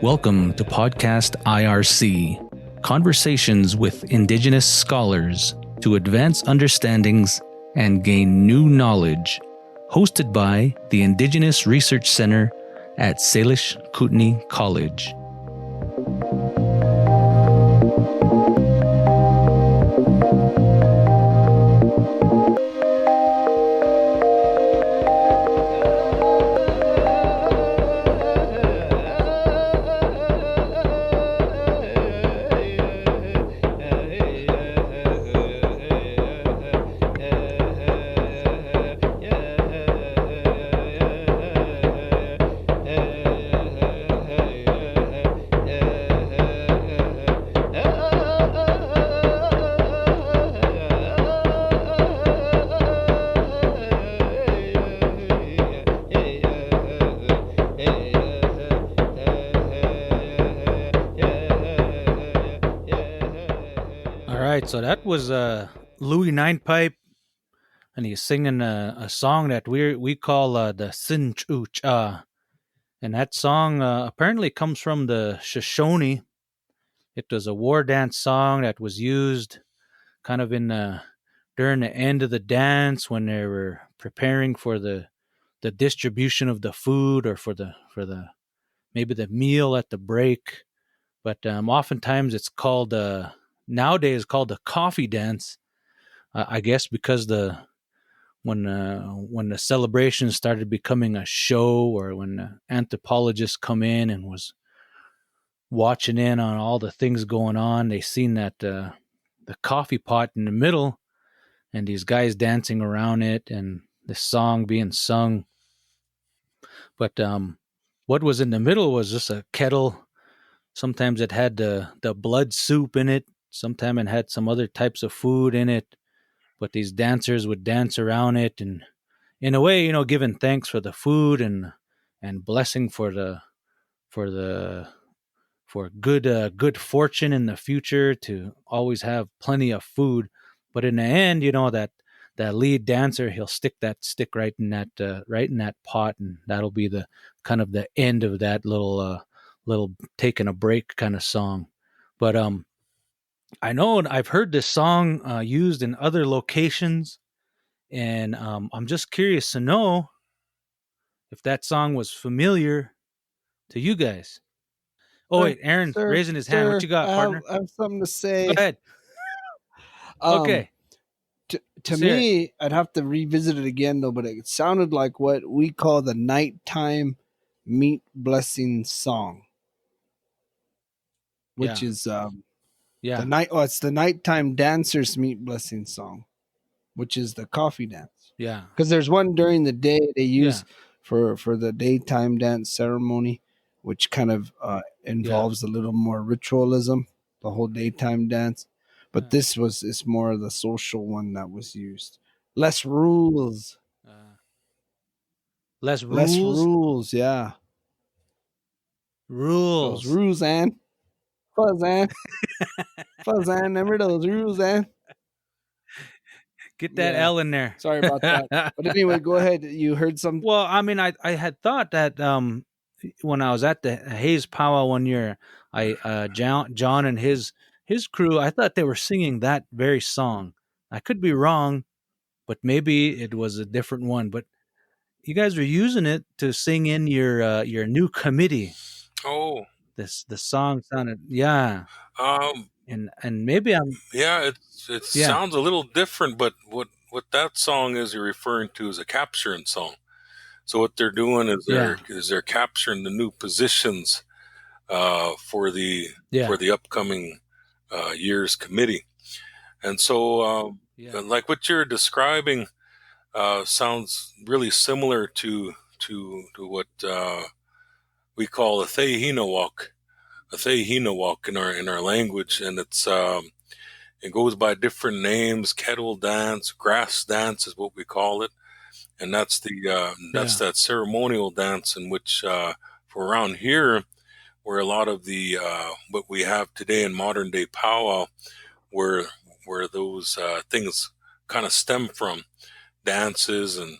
Welcome to Podcast IRC, conversations with Indigenous scholars to advance understandings and gain new knowledge, hosted by the Indigenous Research Center at Salish Kootenai College. So that was Louie NinePipe, and he's singing a song that we call the Snčučaw, and that song apparently comes from the Shoshone. It was a war dance song that was used kind of during the end of the dance when they were preparing for the distribution of the food or for the maybe the meal at the break. But oftentimes it's called nowadays called the coffee dance, I guess, because when the celebration started becoming a show, or when the anthropologists come in and was watching in on all the things going on, they seen that the coffee pot in the middle and these guys dancing around it and the song being sung. But what was in the middle was just a kettle. Sometimes it had the blood soup in it. Sometimes it had some other types of food in it, but these dancers would dance around it, and in a way, giving thanks for the food and blessing for good fortune in the future to always have plenty of food. But in the end, that lead dancer, he'll stick that stick right in that pot, and that'll be the kind of the end of that little taking a break kind of song. But I know I've heard this song used in other locations, and I'm just curious to know if that song was familiar to you guys. Oh, wait, Aaron's raising his hand. What you got, partner? I have something to say. Go ahead. Okay. To me, I'd have to revisit it again, though, but it sounded like what we call the nighttime meat blessing song, which is... it's the nighttime dancers meat blessing song, which is the coffee dance. Yeah. Because there's one during the day they use for the daytime dance ceremony, which kind of involves a little more ritualism, the whole daytime dance. But this is more of the social one that was used. Less rules. Less rules? Less rules, yeah. Rules. Those rules, Ann. Fuzzan. Remember those rules, Ann? Get that L in there. Sorry about that. But anyway, go ahead. You heard something? Well, I mean, I had thought that when I was at the Hayes powwow one year, John and his crew, I thought they were singing that very song. I could be wrong, but maybe it was a different one. But you guys were using it to sing in your new committee. Oh. The song sounded and maybe I'm it sounds a little different, but what that song is you're referring to is a capturing song. So what they're doing is they're capturing the new positions for the upcoming year's committee, and so like what you're describing sounds really similar to what we call a Thehinawalk in our language, and it's it goes by different names. Kettle dance, grass dance is what we call it, and that's that ceremonial dance in which for around here, where a lot of the what we have today in modern day powwow, where those things kind of stem from, dances and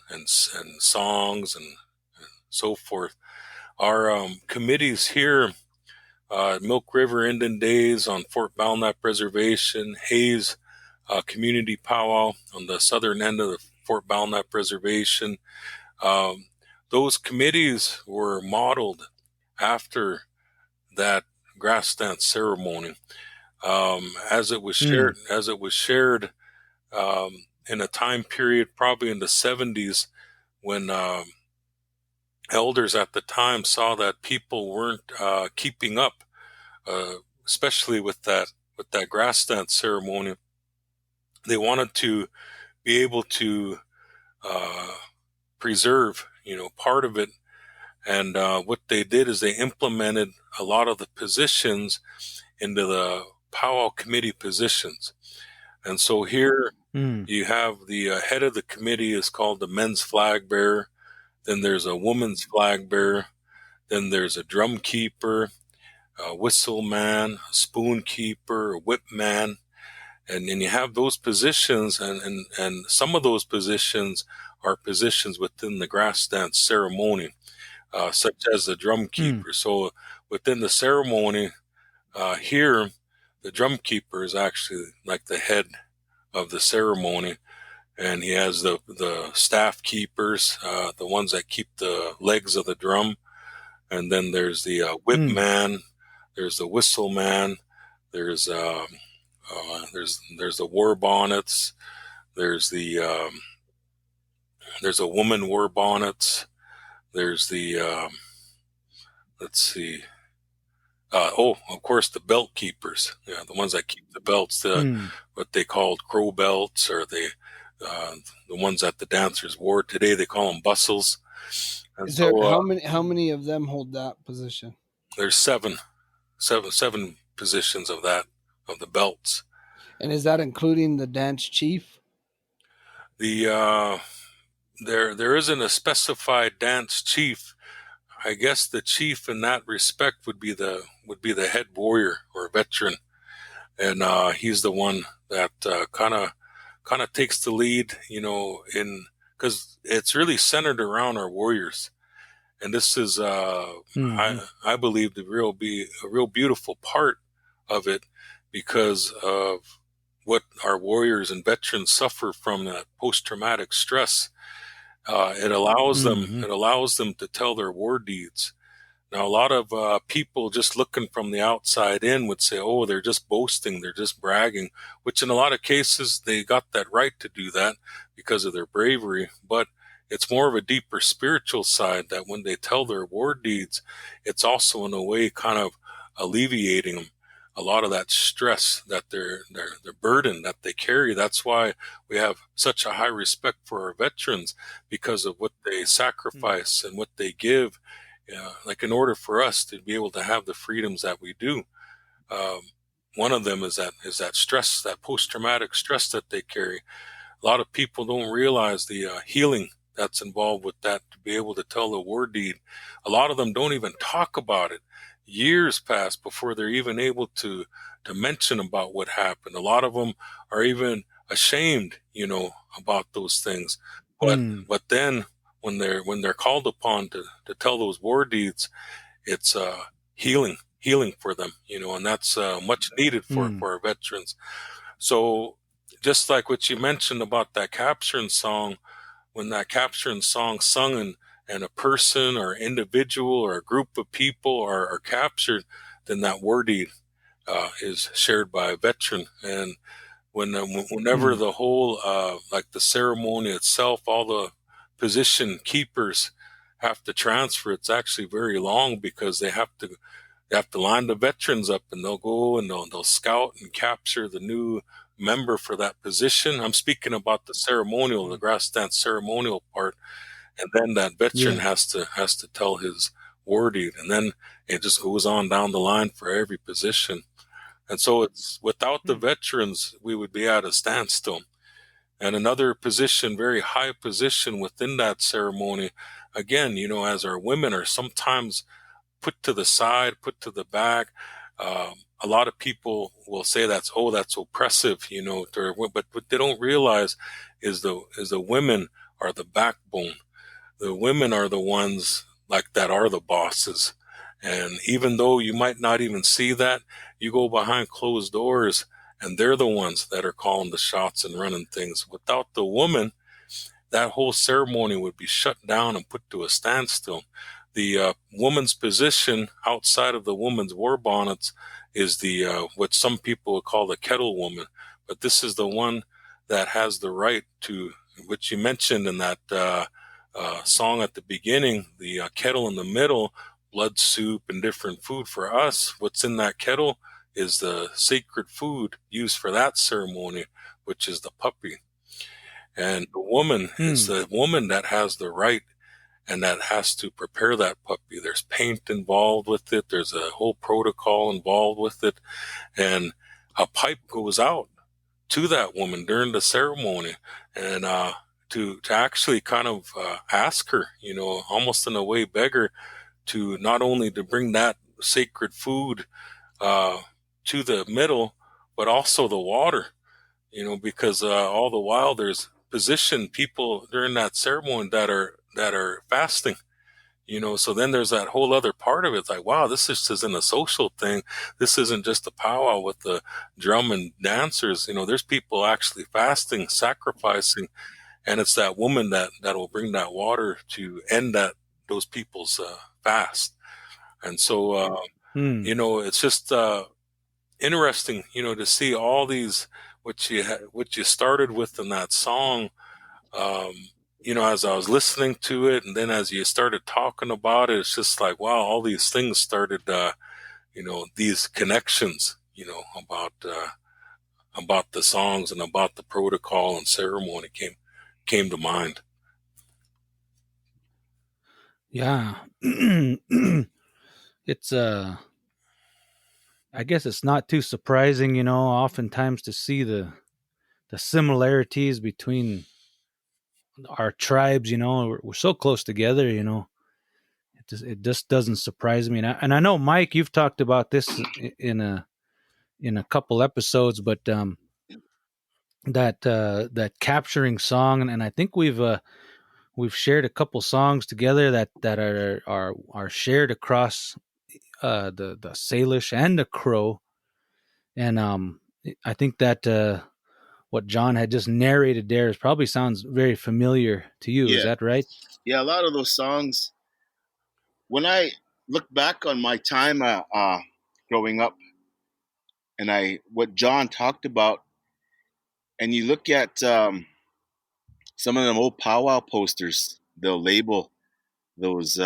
songs and so forth. Our committees here, Milk River Indian Days on Fort Belknap Reservation, Hayes Community Powwow on the southern end of the Fort Belknap Reservation. Those committees were modeled after that grass dance ceremony, as it was shared in a time period probably in the 70s, when elders at the time saw that people weren't keeping up, especially with that grass dance ceremony. They wanted to be able to preserve, part of it. And what they did is they implemented a lot of the positions into the powwow committee positions. And so here you have the head of the committee is called the men's flag bearer. Then there's a woman's flag bearer. Then there's a drum keeper, a whistle man, a spoon keeper, a whip man. And then you have those positions, and some of those positions are positions within the grass dance ceremony, such as the drum keeper. So within the ceremony here, the drum keeper is actually like the head of the ceremony, and he has the staff keepers, the ones that keep the legs of the drum, and then there's the whip man, there's the whistle man, there's the war bonnets, there's a woman war bonnets, there's the of course the belt keepers, the ones that keep the belts, what they called crow belts, or the ones that the dancers wore. Today they call them bustles. And is there how many of them hold that position? There's seven positions of the belts. And is that including the dance chief? There isn't a specified dance chief. I guess the chief in that respect would be the head warrior or veteran, and he's the one that kind of takes the lead, because it's really centered around our warriors, and this is I believe be a real beautiful part of it, because of what our warriors and veterans suffer from, that post-traumatic stress. It allows them to tell their war deeds. Now, a lot of people just looking from the outside in would say, oh, they're just boasting, they're just bragging, which in a lot of cases they got that right to do that because of their bravery. But it's more of a deeper spiritual side, that when they tell their war deeds, it's also in a way kind of alleviating them a lot of that stress, that their burden that they carry. That's why we have such a high respect for our veterans, because of what they sacrifice and what they give, like in order for us to be able to have the freedoms that we do. One of them is that stress, that post-traumatic stress that they carry. A lot of people don't realize the healing that's involved with that, to be able to tell the war deed. A lot of them don't even talk about it. Years pass before they're even able to mention about what happened. A lot of them are even ashamed, about those things. But then when they're called upon to tell those war deeds, it's healing for them, and that's much needed for our veterans. So just like what you mentioned about that capturing song, when that capturing song sung and a person or individual or a group of people are captured, then that war deed is shared by a veteran. And whenever the whole, like the ceremony itself, all the position keepers have to transfer, it's actually very long, because they have to line the veterans up, and they'll go and they'll scout and capture the new member for that position. I'm speaking about the ceremonial, the grass dance ceremonial part, and then that veteran has to tell his wording, and then it just goes on down the line for every position. And so it's without the veterans, we would be at a standstill. And another position, very high position within that ceremony, again, as our women are sometimes put to the side, put to the back. A lot of people will say that's oppressive, but what they don't realize is the women are the backbone. The women are the ones that are the bosses. And even though you might not even see that, you go behind closed doors and they're the ones that are calling the shots and running things. Without the woman, that whole ceremony would be shut down and put to a standstill. The woman's position outside of the woman's war bonnets is the what some people would call the kettle woman. But this is the one that has the right to, which you mentioned in that song at the beginning, the kettle in the middle, blood soup and different food. For us, what's in that kettle is the sacred food used for that ceremony, which is the puppy. And the woman is the woman that has the right and that has to prepare that puppy. There's paint involved with it. There's a whole protocol involved with it. And a pipe goes out to that woman during the ceremony and to actually kind of ask her, almost in a way beg her to not only to bring that sacred food to the middle, but also the water, because all the while there's positioned people during that ceremony that are fasting, so then there's that whole other part of it. It's like, wow, this isn't a social thing. This isn't just a powwow with the drum and dancers. There's people actually fasting, sacrificing, and it's that woman that will bring that water to end those people's fast. And so, it's just interesting, to see all these, what you started with in that song, as I was listening to it, and then as you started talking about it, it's just like, wow, all these things started, these connections, about the songs and about the protocol and ceremony came to mind. Yeah. It's I guess it's not too surprising, oftentimes to see the similarities between our tribes. We're so close together. It just doesn't surprise me. And I know, Mike, you've talked about this in a couple episodes, but that capturing song, and I think we've shared a couple songs together that are shared across the Salish and the Crow. And I think that what John had just narrated there probably sounds very familiar to you. Yeah. Is that right? Yeah, a lot of those songs, when I look back on my time growing up and what John talked about, and you look at some of them old powwow posters, they'll label those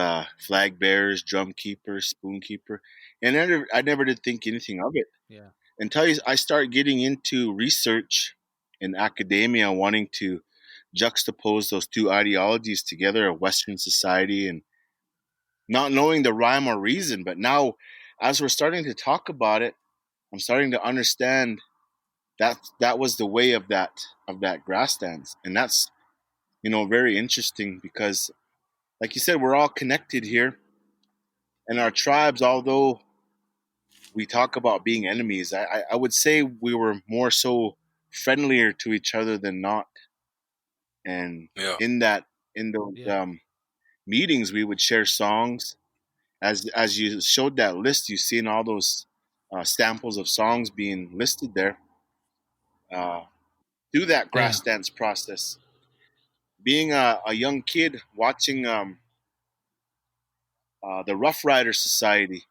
flag bearers, drum keeper, spoon keeper, and I never did think anything of it. Yeah. Until I start getting into research in academia, wanting to juxtapose those two ideologies together of Western society and not knowing the rhyme or reason. But now, as we're starting to talk about it, I'm starting to understand that was the way of that grass dance, and that's very interesting because, like you said, we're all connected here, and our tribes, although we talk about being enemies, I would say we were more so friendlier to each other than not. And in those meetings, we would share songs. As you showed that list, you've seen all those samples of songs being listed there through that grass dance process. Being a young kid watching the Rough Rider Society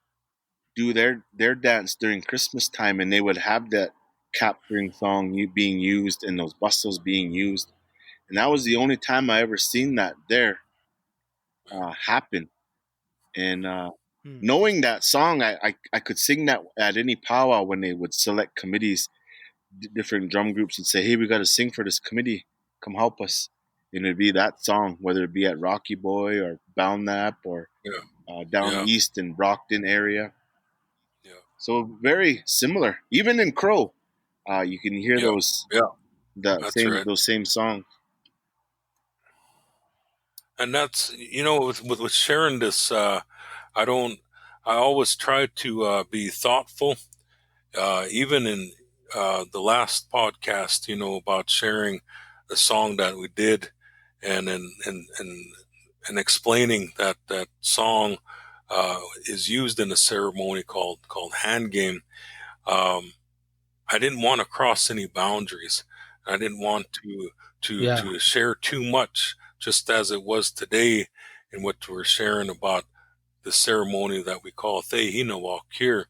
do their dance during Christmas time, and they would have that capturing song being used and those bustles being used, and that was the only time I ever seen that there happen. And knowing that song, I could sing that at any powwow when they would select committees different drum groups would say, "Hey, we got to sing for this committee. Come help us." And it'd be that song, whether it be at Rocky Boy or Belknap or down east in Brockton area. Yeah. So very similar. Even in Crow, you can hear those those same songs. And that's, with sharing this, I always try to be thoughtful. Even in the last podcast, about sharing the song that we did, and explaining that song is used in a ceremony called hand game. I didn't want to cross any boundaries. I didn't want to share too much, just as it was today in what we're sharing about the ceremony that we call Tehinawak here.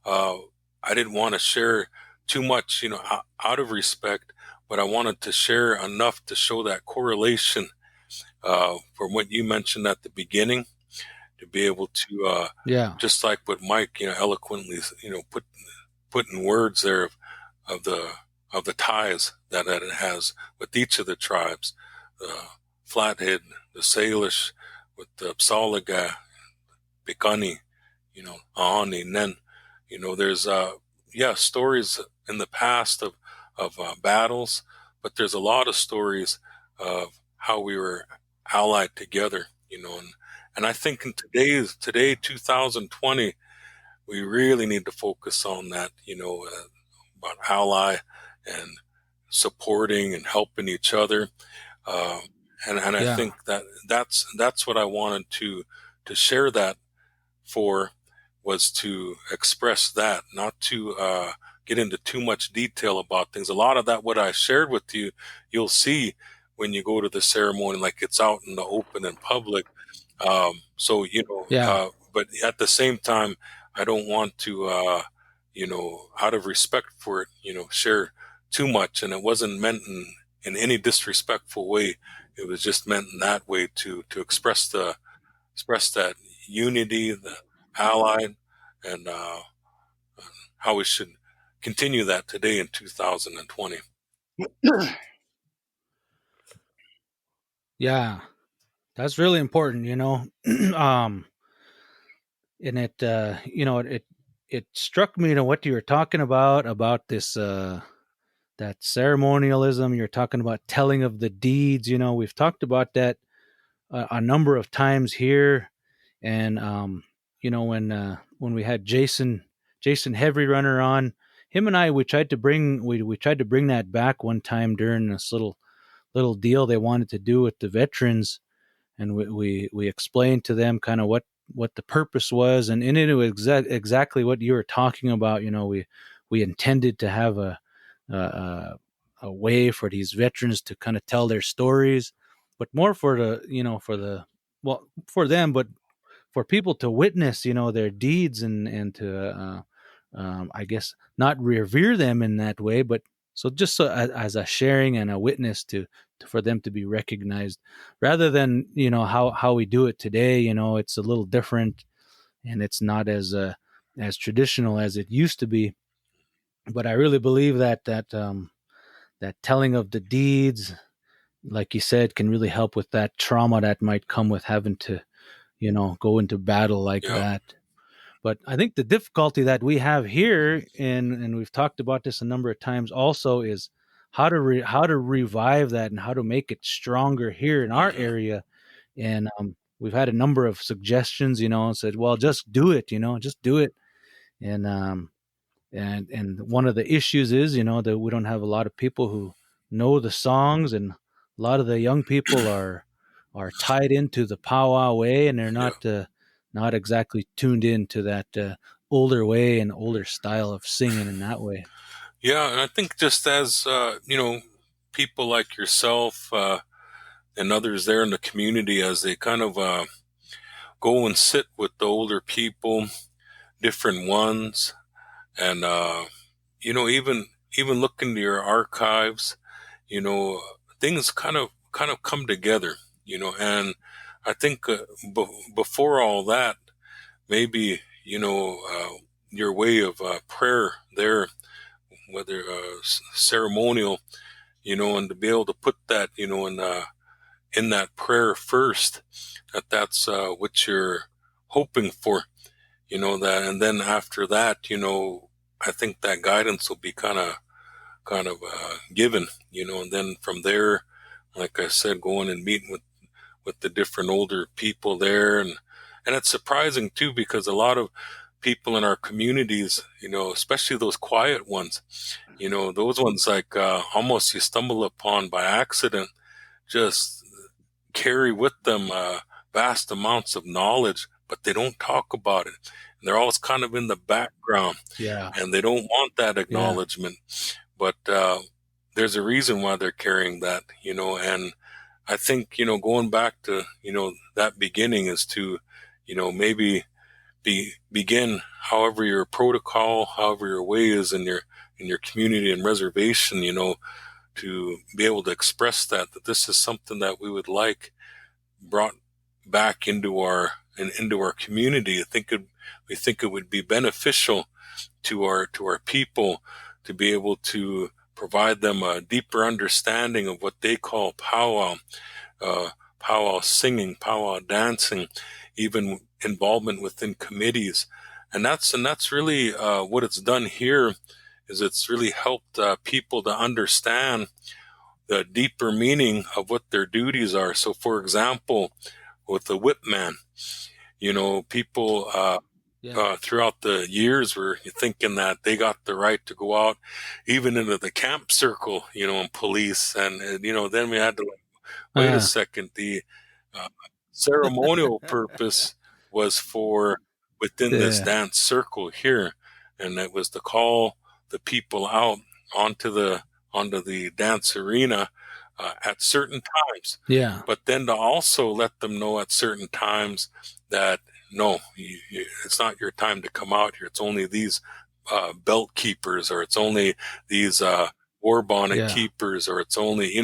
I didn't want to share too much, out of respect, but I wanted to share enough to show that correlation from what you mentioned at the beginning, to be able to, just like what Mike, eloquently, put in words there of the ties that it has with each of the tribes, the Flathead, the Salish, with the Apsáalooke, Piikani, Ahani, and then, there's stories in the past of battles, but there's a lot of stories of how we were allied together, and I think in today 2020, we really need to focus on that, about ally and supporting and helping each other, and I think that's what I wanted to share that for, was to express that, not to get into too much detail about things. A lot of that, what I shared with you, you'll see when you go to the ceremony, like it's out in the open and public. But at the same time, I don't want to, out of respect for it, share too much. And it wasn't meant in any disrespectful way. It was just meant in that way to express that unity, the allied, and how we should continue that today in 2020. Yeah, that's really important, and it struck me, what you were talking about this, that ceremonialism. You're talking about telling of the deeds. We've talked about that a number of times here, and when we had Jason Heavy Runner on, him and I, we tried to bring that back one time during this little deal they wanted to do with the veterans, and we explained to them kind of what the purpose was, and it was exactly what you were talking about. We intended to have a way for these veterans to kind of tell their stories, but more for them, but for people to witness, their deeds, and to, I guess, not revere them in that way, but just as a sharing and a witness for them to be recognized, rather than, how we do it today. It's a little different, and it's not as traditional as it used to be. But I really believe that telling of the deeds, like you said, can really help with that trauma that might come with having to, go into battle like that. But I think the difficulty that we have here, and we've talked about this a number of times also, is how to revive that and how to make it stronger here in our area. And we've had a number of suggestions, and said, well, just do it, just do it. And one of the issues is, that we don't have a lot of people who know the songs, and a lot of the young people are tied into the powwow way, and they're not exactly tuned into that older way and older style of singing in that way. Yeah, and I think just as people like yourself and others there in the community, as they kind of go and sit with the older people, different ones, and even look into your archives, things kind of come together, and I think before all that, maybe your way of prayer there whether ceremonial, and to be able to put that, in that prayer first, that's what you're hoping for, that, and then after that, I think that guidance will be kind of given, and then from there, like I said, going and meeting with the different older people there, and it's surprising too, because a lot of people in our communities, especially those quiet ones, those ones like almost you stumble upon by accident, just carry with them vast amounts of knowledge, but they don't talk about it. And they're always kind of in the background, and they don't want that acknowledgement. But there's a reason why they're carrying that, and I think, going back to, that beginning is to, maybe begin however your protocol, however your way is in your community and reservation, to be able to express that this is something that we would like brought back into our community. We think it would be beneficial to our people to be able to provide them a deeper understanding of what they call powwow, powwow singing, powwow dancing, even involvement within committees. And that's really what it's done here, is it's really helped people to understand the deeper meaning of what their duties are. So, for example, with the whip man, people throughout the years were thinking that they got the right to go out even into the camp circle, and police. And then we had to wait a second. The ceremonial purpose was for within this dance circle here. And it was to call the people out onto the dance arena at certain times. Yeah. But then to also let them know at certain times that no, it's not your time to come out here. It's only these belt keepers, or it's only these war bonnet keepers, or it's only,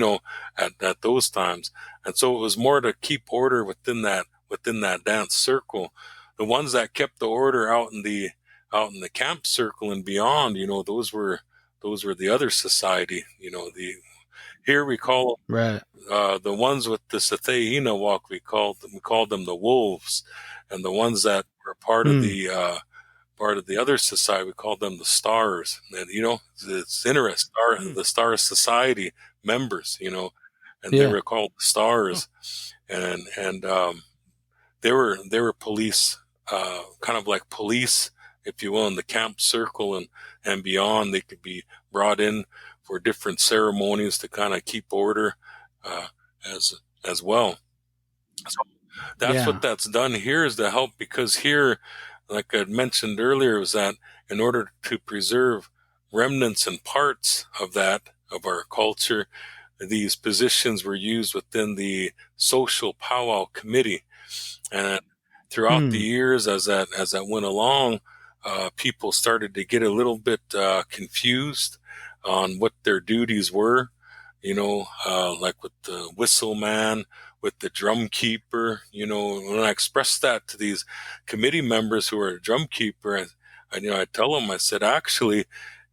at those times. And so it was more to keep order within that dance circle. The ones that kept the order out in the camp circle and beyond, those were the other society. Here we call right the ones with the Sathehina walk. We called them the wolves, and the ones that were part of the other society, we called them the stars. And it's interesting, the Star Society members, and they were called the stars, and they were police, kind of like police, if you will, in the camp circle and beyond. They could be brought in for different ceremonies to kind of keep order as well. So that's what that's done here, is to help, because here, like I mentioned earlier, was that in order to preserve remnants and parts of our culture, these positions were used within the social powwow committee. And throughout the years, as that went along, people started to get a little bit confused on what their duties were, like with the whistle man, with the drum keeper. When I expressed that to these committee members who are a drum keeper, I tell them, I said, actually,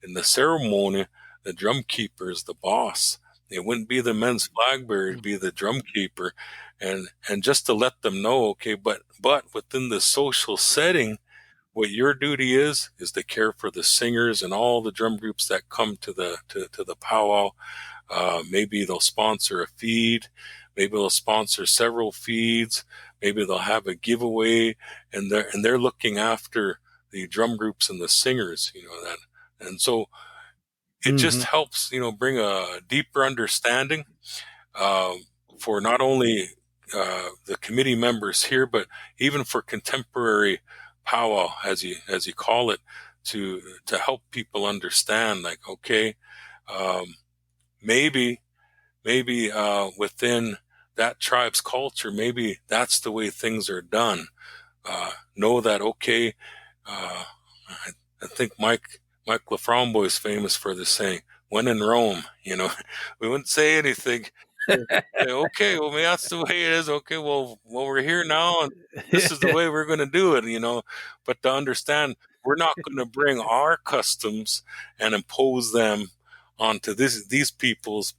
in the ceremony, the drum keeper is the boss. It wouldn't be the men's flag bearer, it'd be the drum keeper. And just to let them know, okay, but within the social setting, what your duty is to care for the singers and all the drum groups that come to the powwow. Maybe they'll sponsor a feed, maybe they'll sponsor several feeds, maybe they'll have a giveaway, and they're looking after the drum groups and the singers, that. And so it just helps, bring a deeper understanding for not only the committee members here, but even for contemporary powwow, as you call it, to help people understand, like, okay, maybe within that tribe's culture, maybe that's the way things are done. Know that, okay, I think Mike Lafromboise is famous for this saying, when in Rome, we wouldn't say anything. Okay, well, maybe that's the way it is. Okay, well, we're here now, and this is the way we're going to do it, But to understand we're not going to bring our customs and impose them onto these people's,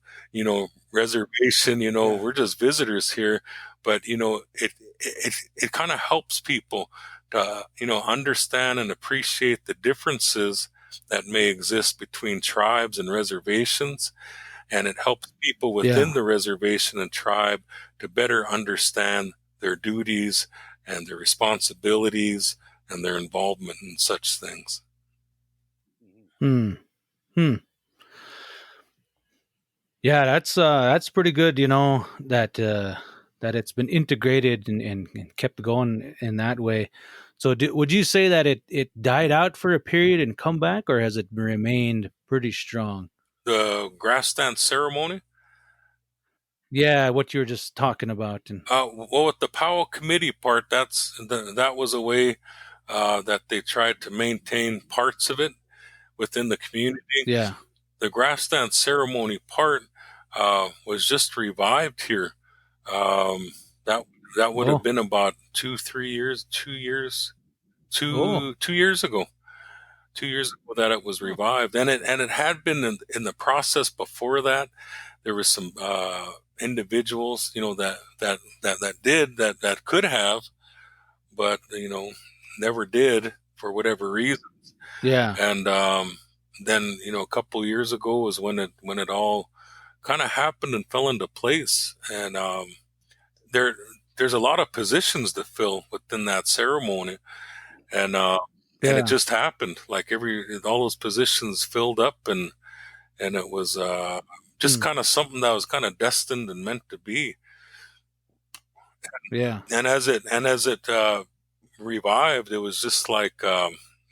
reservation. We're just visitors here, but it kind of helps people to understand and appreciate the differences that may exist between tribes and reservations, and it helps people within the reservation and tribe to better understand their duties and their responsibilities and their involvement in such things. Yeah, that's pretty good. That it's been integrated and kept going in that way. So, would you say that it died out for a period and come back, or has it remained pretty strong? The grass dance ceremony? Yeah, what you were just talking about. Well, with the Powell Committee part, that was a way that they tried to maintain parts of it within the community. Yeah. The grass dance ceremony part was just revived here. That would have been about 2 years ago. 2 years ago that it was revived, and it had been in the process before that. There was some individuals, that could have, but never did for whatever reasons. Yeah. And then a couple years ago was when it all kind of happened and fell into place. And there's a lot of positions to fill within that ceremony, and it just happened. Like all those positions filled up, and it was just kind of something that was kind of destined and meant to be. Yeah. And as it revived, it was just like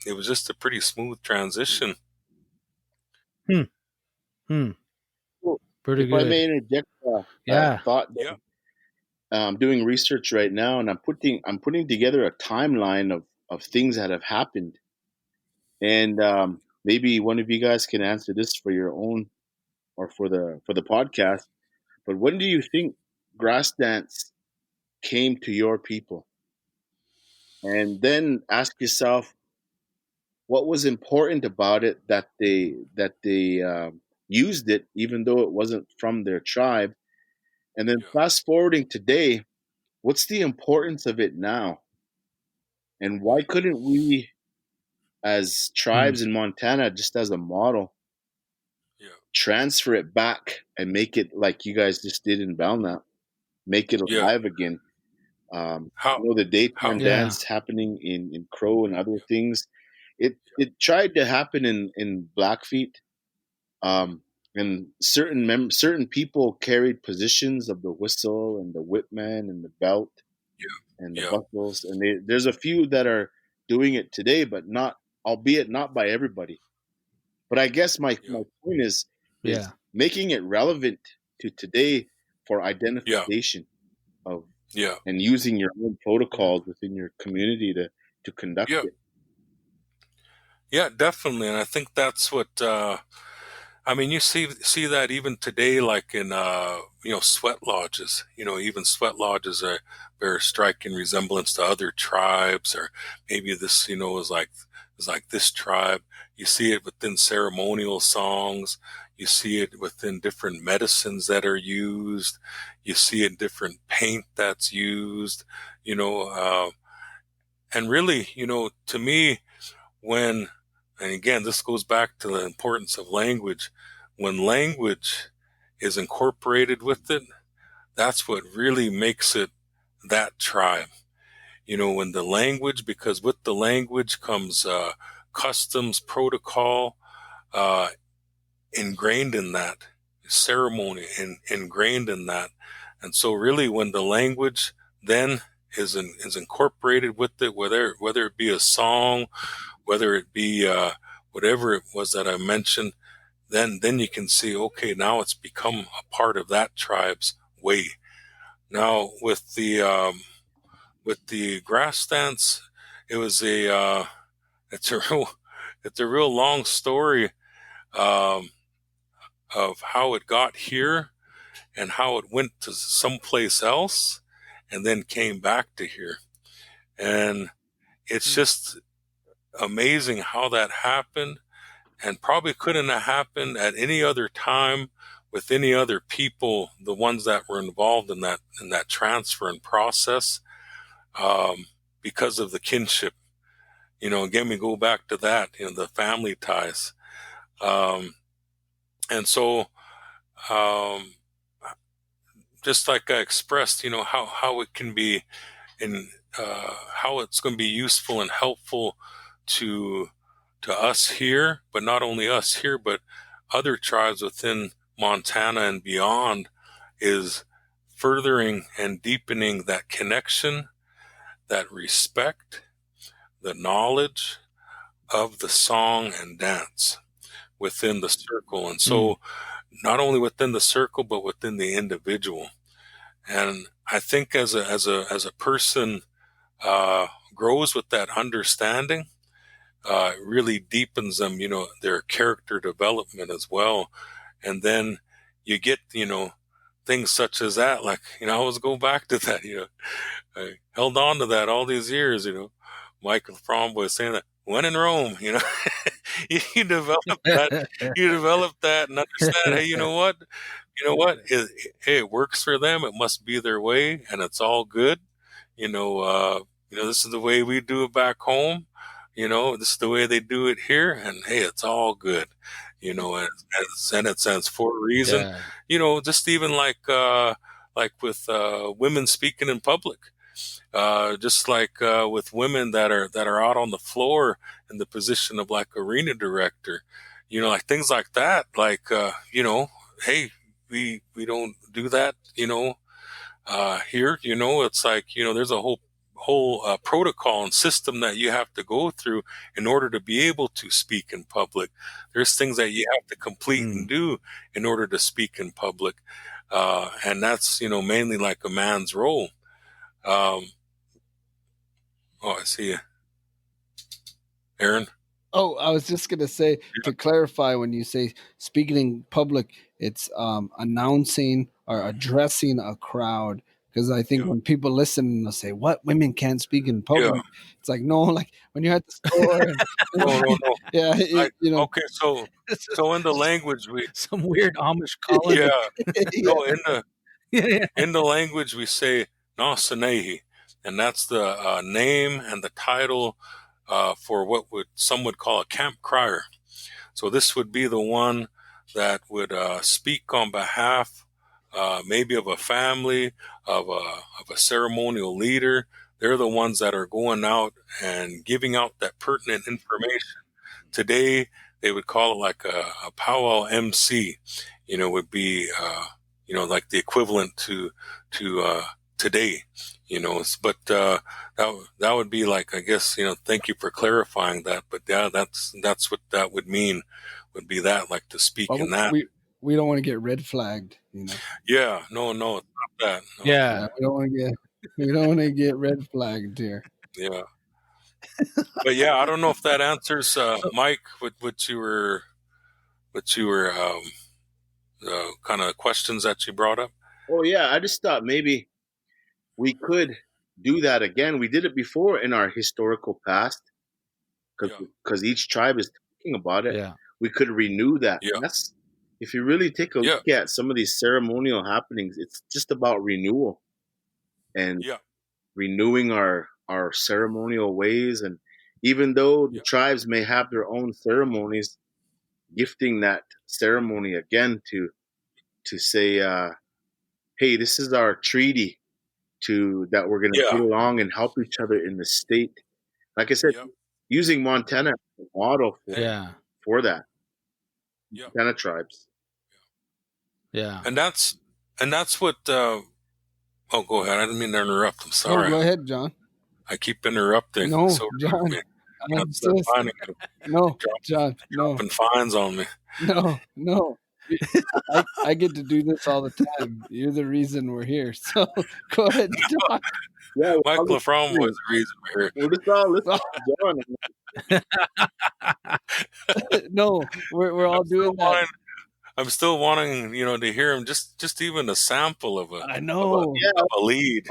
it was just a pretty smooth transition. Pretty if good. I may interject thought. I'm doing research right now, and I'm putting together a timeline of things that have happened, and maybe one of you guys can answer this for your own or for the podcast. But when do you think grass dance came to your people? And then ask yourself, what was important about it that they used it, even though it wasn't from their tribe? And then fast forwarding today, what's the importance of it now? And why couldn't we, as tribes in Montana, just as a model, transfer it back and make it like you guys just did in Belknap, make it alive again? The daytime dance happening in Crow and other things. It tried to happen in Blackfeet, and certain people carried positions of the whistle and the whipman and the belt and the buckles, and there's a few that are doing it today, but albeit not by everybody. But I guess my point is making it relevant to today for identification of and using your own protocols within your community to conduct it. Yeah, definitely. And I think that's what you see that even today, like in sweat lodges. Even sweat lodges bear a striking resemblance to other tribes, or maybe this is like this tribe. You see it within ceremonial songs. You see it within different medicines that are used. You see it in different paint that's used. And really, to me, and again, this goes back to the importance of language. When language is incorporated with it, that's what really makes it that tribe. When the language, because with the language comes customs, protocol, ingrained in that, ceremony ingrained in that. And so really when the language then is incorporated with it, whether it be a song, whether it be whatever it was that I mentioned, then you can see, okay, now it's become a part of that tribe's way. Now with the grass dance, it's a real long story of how it got here and how it went to someplace else and then came back to here. And it's just amazing how that happened, and probably couldn't have happened at any other time with any other people, the ones that were involved in that transfer and process, because of the kinship. Again, we go back to that, the family ties. And so, just like I expressed, how it can be, how it's going to be useful and helpful to us here, but not only us here, but other tribes within Montana and beyond, is furthering and deepening that connection, that respect, the knowledge of the song and dance within the circle. And so not only within the circle, but within the individual. And I think as a person grows with that understanding, it really deepens them, their character development as well. And then you get, things such as that, like, I always go back to that, I held on to that all these years, Mike Lafromboise saying that, when in Rome, you develop that and understand, hey, you know what, it works for them. It must be their way, and it's all good. This is the way we do it back home. This is the way they do it here, and hey, it's all good. And it's for a reason. Yeah. Just even like with women speaking in public. Just like with women that are out on the floor in the position of like arena director, like things like that. Like hey, we don't do that. Here, it's like there's a whole protocol and system that you have to go through in order to be able to speak in public. There's things that you have to complete and do in order to speak in public, and that's mainly like a man's role. I see you, Aaron. Oh, I was just going to say, to clarify, when you say speaking in public, it's announcing or addressing a crowd. Because I think when people listen, they'll say, "What, women can't speak in public?" Yeah. It's like, no, like when you're at the store. And, no. Yeah, Okay, so in the language, we some weird Amish color. Yeah. No, in the language we say niiih, and that's the name and the title for what some would call a camp crier. So this would be the one that would speak on behalf, maybe of a family, of a ceremonial leader. They're the ones that are going out and giving out that pertinent information. Today, they would call it like a powwow MC. Would be like the equivalent to today. But that would be like, I guess, thank you for clarifying that. But yeah, that's what that would mean. Would be that, like, to speak in that. We don't want to get red flagged, Yeah, no, it's not that. No. Yeah, we don't want to get red flagged here. Yeah. But yeah, I don't know if that answers, Mike, what you were kind of questions that you brought up. Oh yeah, I just thought maybe we could do that again. We did it before in our historical past, because each tribe is talking about it. Yeah. We could renew that. Yeah. If you really take a look at some of these ceremonial happenings, it's just about renewal and renewing our ceremonial ways. And even though the tribes may have their own ceremonies, gifting that ceremony again to say, hey, this is our treaty that we're going to get along and help each other in the state. Like I said, using Montana as a model for that. Montana tribes. Yeah. And that's what go ahead. I didn't mean to interrupt. I'm sorry. Oh, go ahead, John. I keep interrupting. No, John. No, John. Dropping fines on me. No. I get to do this all the time. You're the reason we're here. So go ahead, John. Yeah, Mike Lafromboise was the reason we're here. No, we're all doing that. I'm still wanting, to hear him just even a sample of a lead.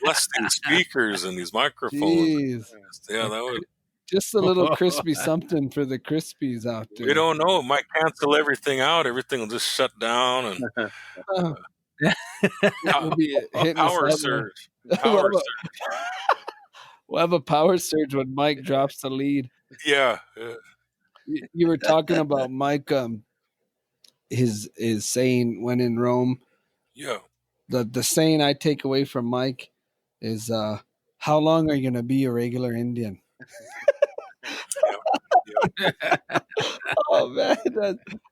Bless these speakers and these microphones. Jeez. Yeah, that would. Just a little crispy something for the crispies out there. We don't know. It might cancel everything out. Everything will just shut down and we'll be hitting power surge. Power surge. We'll have a power surge when Mike drops the lead. Yeah. You were talking about Mike, his saying when in Rome. Yeah. The saying I take away from Mike is, how long are you going to be a regular Indian? Oh, man.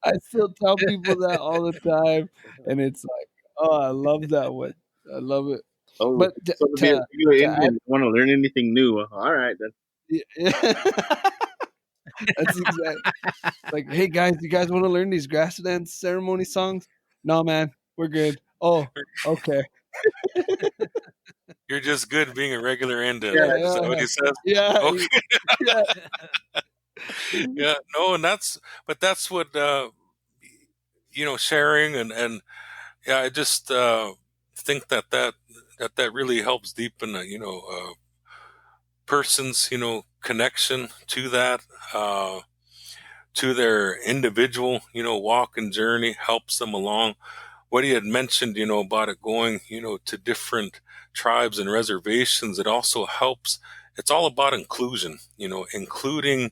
I still tell people that all the time. And it's like, oh, I love that one. I love it. Oh, but so to be a regular Indian, want to learn anything new? All right, then. That's exactly like, hey guys, you guys want to learn these grass dance ceremony songs? No, man, we're good. Oh, okay. You're just good being a regular Indian. Yeah, Is that what he says? Yeah. Okay. Yeah. Yeah. No, and that's what sharing and yeah, I just think that really helps deepen person's connection to that to their individual walk and journey, helps them along. What he had mentioned about it going to different tribes and reservations, it also helps. It's all about inclusion, including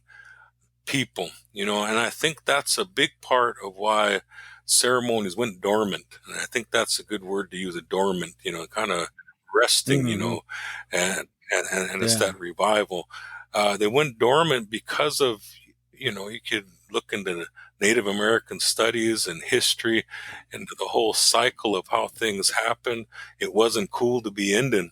people, and I think that's a big part of why ceremonies went dormant. And I think that's a good word to use, a dormant, kind of resting, and it's that revival. They went dormant because of, you could look into the Native American studies and history and the whole cycle of how things happen. It wasn't cool to be Indian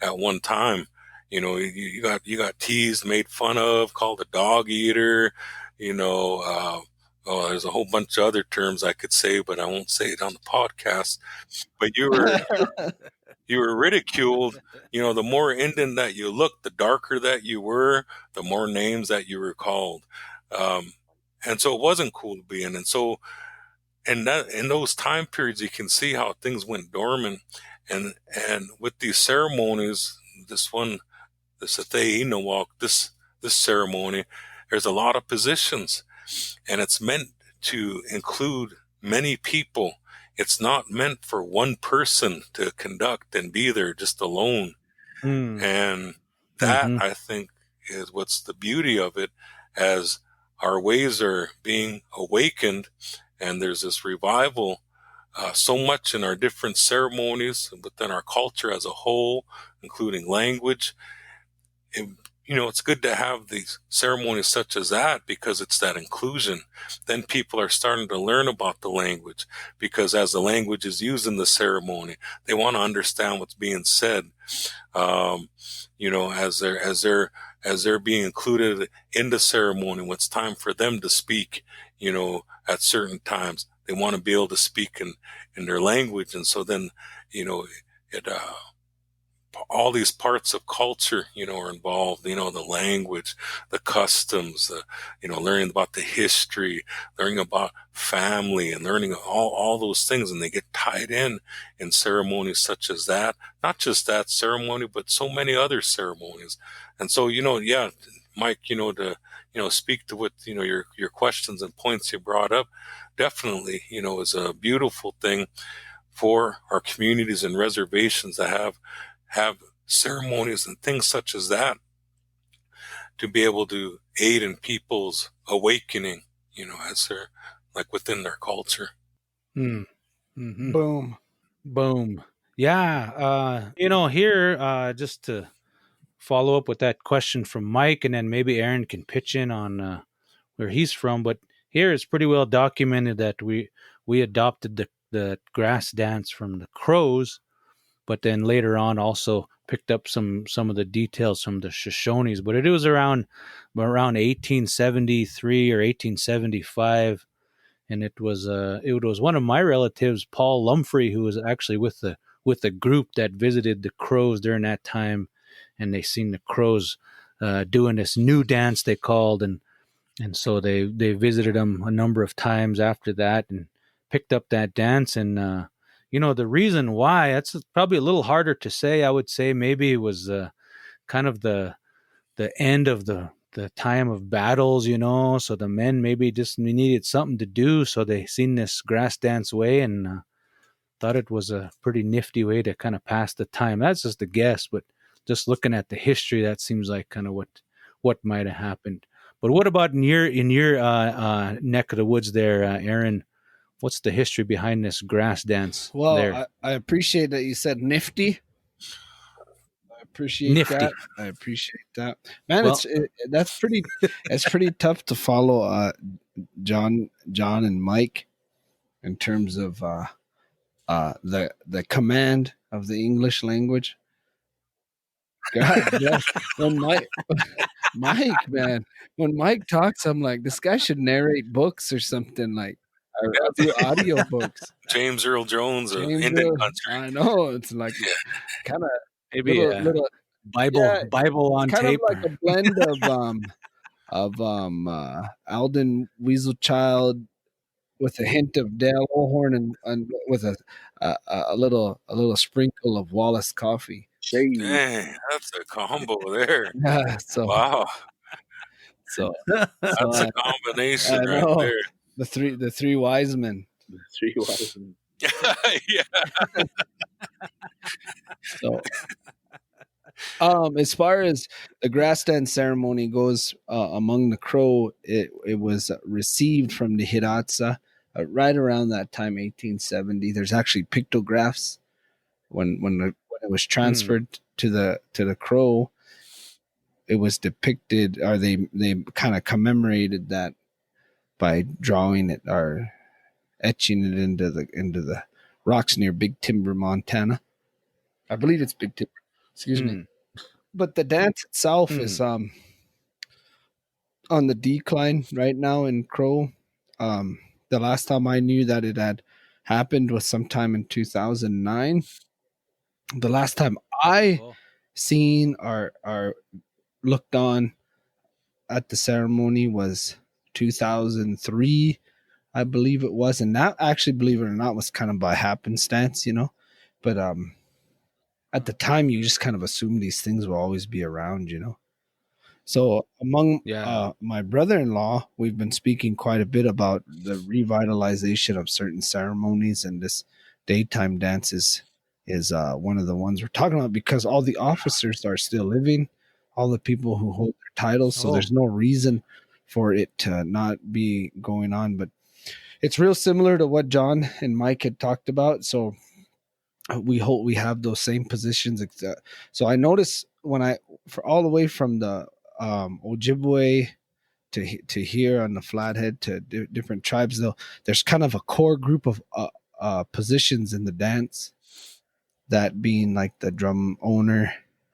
at one time. You got teased, made fun of, called a dog eater, there's a whole bunch of other terms I could say, but I won't say it on the podcast. But you were ridiculed. The more Indian that you looked, the darker that you were, the more names that you were called. And so it wasn't cool to be in. And so, in those time periods, you can see how things went dormant. And with these ceremonies, the Apsáalooke, this ceremony, there's a lot of positions, and it's meant to include many people. It's not meant for one person to conduct and be there just alone. And that, I think, is what's the beauty of it, as our ways are being awakened, and there's this revival so much in our different ceremonies, within our culture as a whole, including language. It's good to have these ceremonies such as that, because it's that inclusion. Then people are starting to learn about the language, because as the language is used in the ceremony, they want to understand what's being said. As they're being included in the ceremony, when it's time for them to speak, at certain times, they want to be able to speak in their language. And so then, all these parts of culture, are involved, the language, the customs, learning about the history, learning about family, and learning all those things. And they get tied in ceremonies such as that, not just that ceremony, but so many other ceremonies. And so, Mike, to, speak to what, your questions and points you brought up, definitely, is a beautiful thing for our communities and reservations to have ceremonies and things such as that, to be able to aid in people's awakening, as they're within their culture. Boom. Yeah. Here, just to follow up with that question from Mike, and then maybe Aaron can pitch in on where he's from. But here it's pretty well documented that we adopted the grass dance from the Crows, but then later on also picked up some of the details from the Shoshones. But it was around 1873 or 1875, and it was one of my relatives, Paul Lumfrey, who was actually with the group that visited the Crows during that time, and they seen the Crows doing this new dance they called, and so they visited them a number of times after that and picked up that dance. And the reason why, that's probably a little harder to say. I would say maybe it was kind of the end of the the time of battles, so the men maybe just needed something to do, so they seen this grass dance way and thought it was a pretty nifty way to kind of pass the time. That's just a guess, but just looking at the history, that seems like kind of what might have happened. But what about in your neck of the woods there, Aaron? What's the history behind this grass dance? Well, there? I appreciate that you said nifty. I appreciate Nifty. that. I appreciate that, man. Well, that's pretty. It's pretty tough to follow John and Mike in terms of the command of the English language. God bless. When Mike, man, when Mike talks, I'm like, this guy should narrate books or something, like, or do audio books. James Earl Jones of Indian Country. I know, it's like kind of maybe little Bible on kind tape. Kind of like a blend of Alden Weaselchild with a hint of Dale O'Horn and with a little sprinkle of Wallace Coffee. Dang, that's a combo there. Yeah, wow. So that's a combination right there. The three wise men. The three wise men. Yeah. So, as far as the grass dance ceremony goes, among the Crow, it was received from the Hidatsa right around that time, 1870. There's actually pictographs when it was transferred to the Crow. It was depicted, or they kind of commemorated that by drawing it or etching it into the rocks near Big Timber, Montana. I believe it's Big Timber. Excuse me. But the dance itself is on the decline right now in Crow. The last time I knew that it had happened was sometime in 2009. The last time I seen or looked on at the ceremony was 2003, I believe it was, and that actually, believe it or not, was kind of by happenstance, but at the time you just kind of assume these things will always be around, So among my brother-in-law, we've been speaking quite a bit about the revitalization of certain ceremonies, and this daytime dance is one of the ones we're talking about, because all the officers are still living, all the people who hold their titles, so there's no reason for it to not be going on. But it's real similar to what John and Mike had talked about, so we hope we have those same positions. So I noticed for all the way from the Ojibwe to here on the Flathead to different tribes, though, there's kind of a core group of positions in the dance, that being like the drum owner,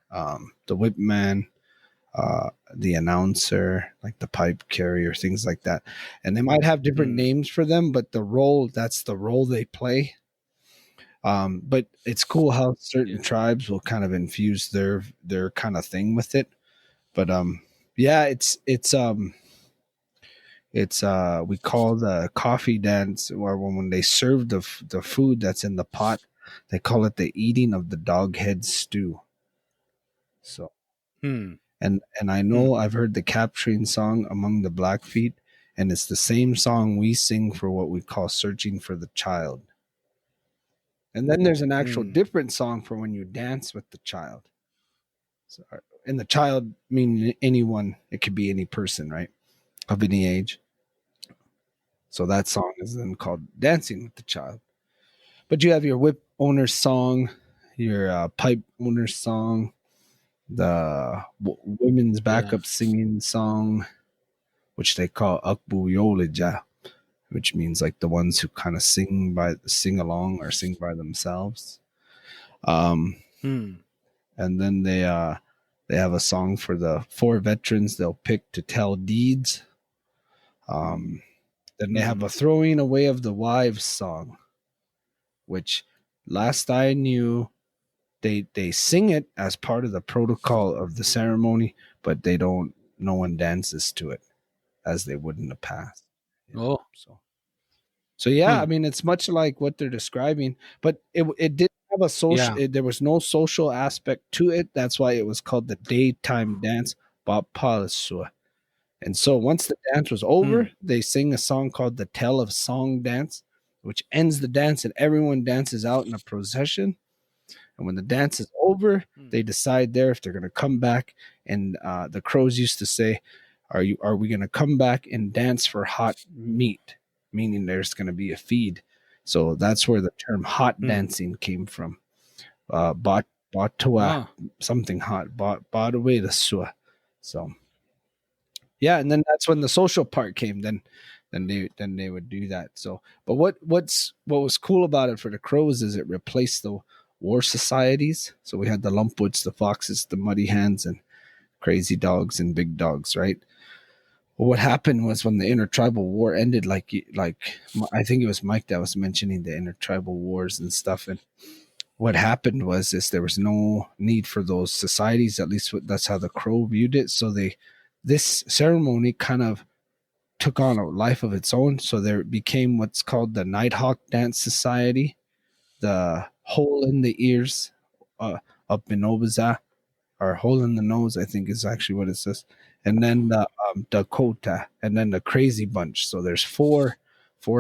the whip man, the announcer, like the pipe carrier, things like that. And they might have different names for them, but that's the role they play. But it's cool how certain tribes will kind of infuse their kind of thing with it. But it's we call the coffee dance, or when they serve the food that's in the pot, they call it the eating of the dog head stew. So, and I know I've heard the capturing song among the Blackfeet, and it's the same song we sing for what we call searching for the child. And then there's an actual different song for when you dance with the child. So, and the child meaning anyone, it could be any person, right, of any age. So that song is then called Dancing with the Child. But you have your whip owner's song, your pipe owner's song, the women's backup singing song, which they call Akbu Yolija, which means like the ones who kind of sing along or sing by themselves. And then they have a song for the 4 veterans they'll pick to tell deeds. Then they have a throwing away of the wives song, which last I knew, they sing it as part of the protocol of the ceremony, but no one dances to it as they would in the past. So yeah, I mean, it's much like what they're describing, but it didn't have a social, there was no social aspect to it. That's why it was called the daytime dance, Bapalasua, And so once the dance was over, they sing a song called the Tell of Song Dance, which ends the dance, and everyone dances out in a procession. And when the dance is over, they decide there if they're going to come back. And the Crows used to say, Are we going to come back and dance for hot meat? Meaning there's going to be a feed. So that's where the term hot dancing came from. Batawa, something hot. Batawa the sua. So yeah, and then that's when the social part came. Then they would do that. So, but what was cool about it for the Crows is it replaced the war societies. So we had the Lumpwoods, the Foxes, the Muddy Hands, and Crazy Dogs and Big Dogs, right? Well, what happened was when the intertribal war ended, like I think it was Mike that was mentioning the intertribal wars and stuff, and what happened was there was no need for those societies. At least that's how the Crow viewed it. So this ceremony kind of took on a life of its own. So there became what's called the Nighthawk Dance Society, the Hole in the Ears up in Obaza, or Hole in the Nose, I think is actually what it says. And then the Dakota, and then the Crazy Bunch. So there's four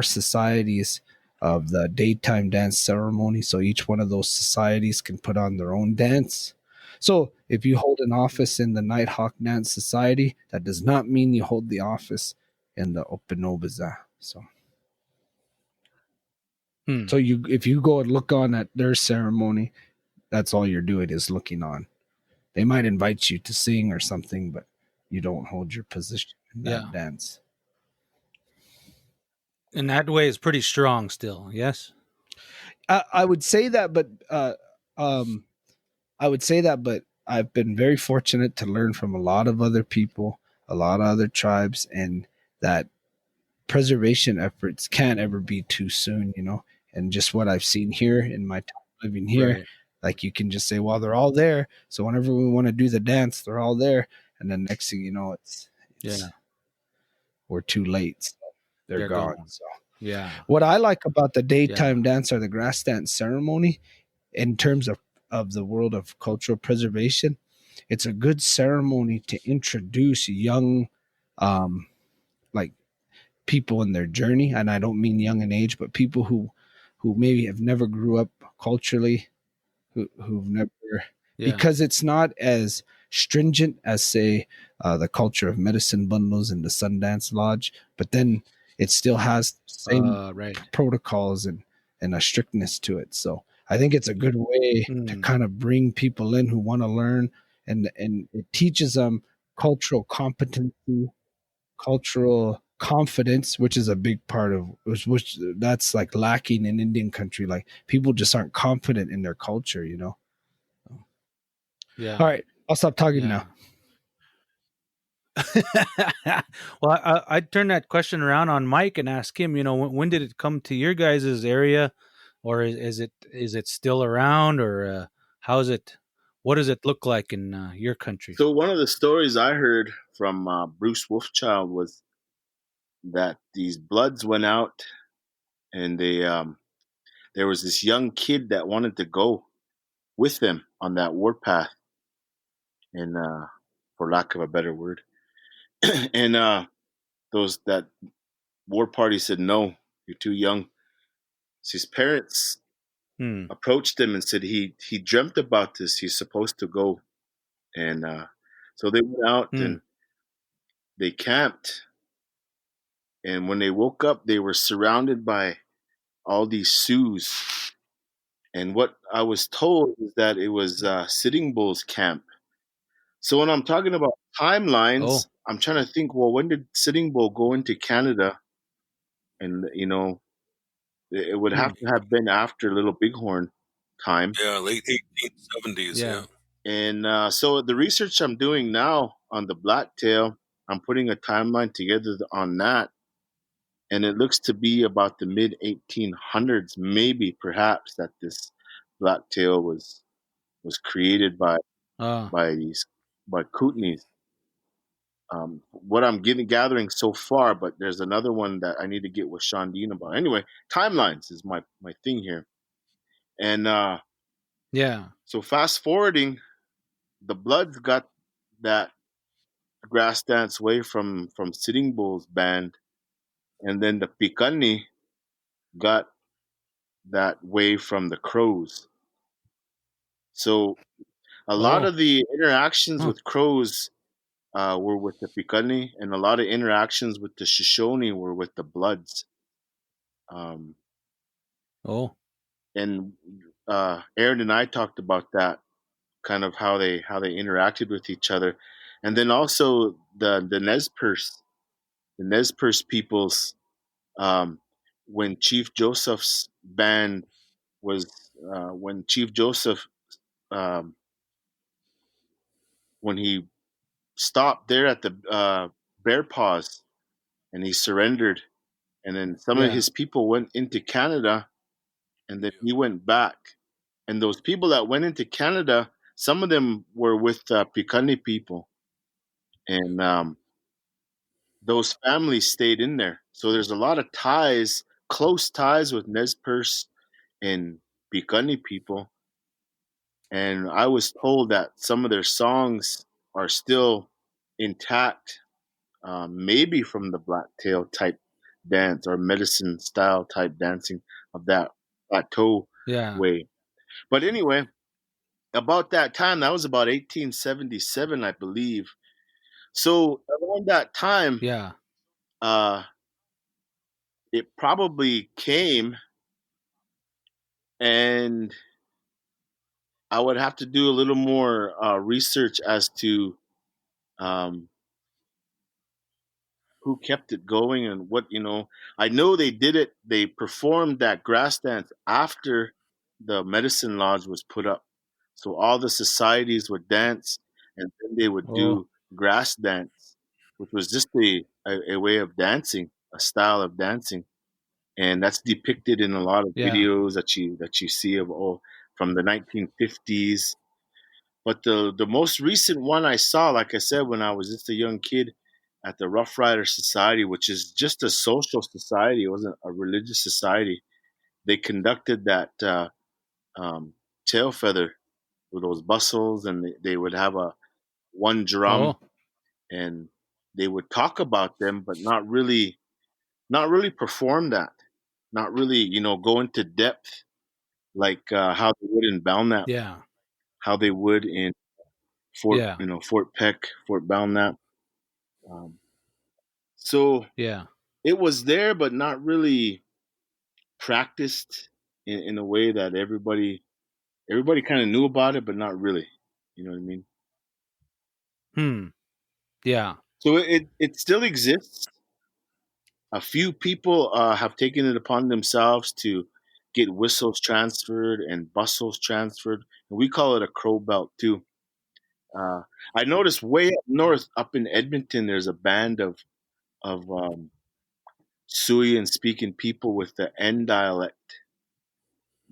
societies of the daytime dance ceremony. So each one of those societies can put on their own dance. So if you hold an office in the Nighthawk Dance Society, that does not mean you hold the office in the Openobaza. So if you go and look on at their ceremony, that's all you're doing is looking on. They might invite you to sing or something, but you don't hold your position in that dance. And that way is pretty strong still, yes? I would say that, but I've been very fortunate to learn from a lot of other people, a lot of other tribes, and that preservation efforts can't ever be too soon, and just what I've seen here in my time living here, like you can just say, well, they're all there. So whenever we want to do the dance, they're all there. And then next thing you know, it's we're too late. So they're gone. So what I like about the daytime dance or the grass dance ceremony in terms of the world of cultural preservation, it's a good ceremony to introduce young, like people in their journey. And I don't mean young in age, but people who maybe have never grew up culturally, who've never, because it's not as stringent as say the culture of medicine bundles and the Sundance Lodge, but then it still has the same protocols and a strictness to it. So I think it's a good way to kind of bring people in who want to learn, and it teaches them cultural competency, cultural confidence, which is a big part of which that's like lacking in Indian country. Like people just aren't confident in their culture, Yeah. All right, I'll stop talking now. Well, I'd turn that question around on Mike and ask him, when did it come to your guys' area, or is it still around, or what does it look like in your country? So one of the stories I heard from Bruce Wolfchild was that these Bloods went out, and there was this young kid that wanted to go with them on that warpath, and for lack of a better word, and that war party said, no, you're too young. So his parents approached him and said he dreamt about this, he's supposed to go. And so they went out and they camped, and when they woke up, they were surrounded by all these Sioux. And what I was told is that it was Sitting Bull's camp. So when I'm talking about timelines, I'm trying to think, well, when did Sitting Bull go into Canada? And, it would have to have been after Little Bighorn time. Yeah, late 1870s, yeah. And so the research I'm doing now on the blacktail, I'm putting a timeline together on that. And it looks to be about the mid 1800s, maybe perhaps, that this blacktail was created by Kootenays. What I'm gathering so far, but there's another one that I need to get with Sean Dean about. Anyway, timelines is my thing here. And so fast forwarding, the Bloods got that grass dance way from Sitting Bull's band, and then the Piikani got that way from the Crows. So a lot of the interactions with Crows were with the Piikani, and a lot of interactions with the Shoshone were with the Bloods. And Aaron and I talked about that, kind of how they interacted with each other, and then also the Nez Perce peoples. When Chief Joseph's band was when Chief Joseph when he stopped there at the Bear Paws and he surrendered, and then some of his people went into Canada, and then he went back, and those people that went into Canada, some of them were with Piikani people, and those families stayed in there. So there's a lot of ties, close ties with Nez Perce and Piikani people. And I was told that some of their songs are still intact, maybe from the blacktail type dance or medicine style type dancing of that plateau way. But anyway, about that time, that was about 1877, I believe. So around that time, it probably came, and I would have to do a little more research as to who kept it going and what, I know they did it. They performed that grass dance after the medicine lodge was put up. So all the societies would dance, and then they would do grass dance, which was just a way of dancing, a style of dancing. And that's depicted in a lot of videos that you see of from the 1950s. But the most recent one I saw, like I said, when I was just a young kid at the Rough Rider Society, which is just a social society, it wasn't a religious society. They conducted that tail feather with those bustles, and they would have one drum, and they would talk about them, but not really perform that, not really, go into depth like how they would in Belknap, how they would in Fort Peck, Fort Belknap. So it was there, but not really practiced in a way that everybody kind of knew about it, but not really. You know what I mean? So it still exists. A few people have taken it upon themselves to get whistles transferred and bustles transferred, and we call it a crow belt too. I noticed way up north, up in Edmonton, there's a band of Siouxsian speaking people with the N dialect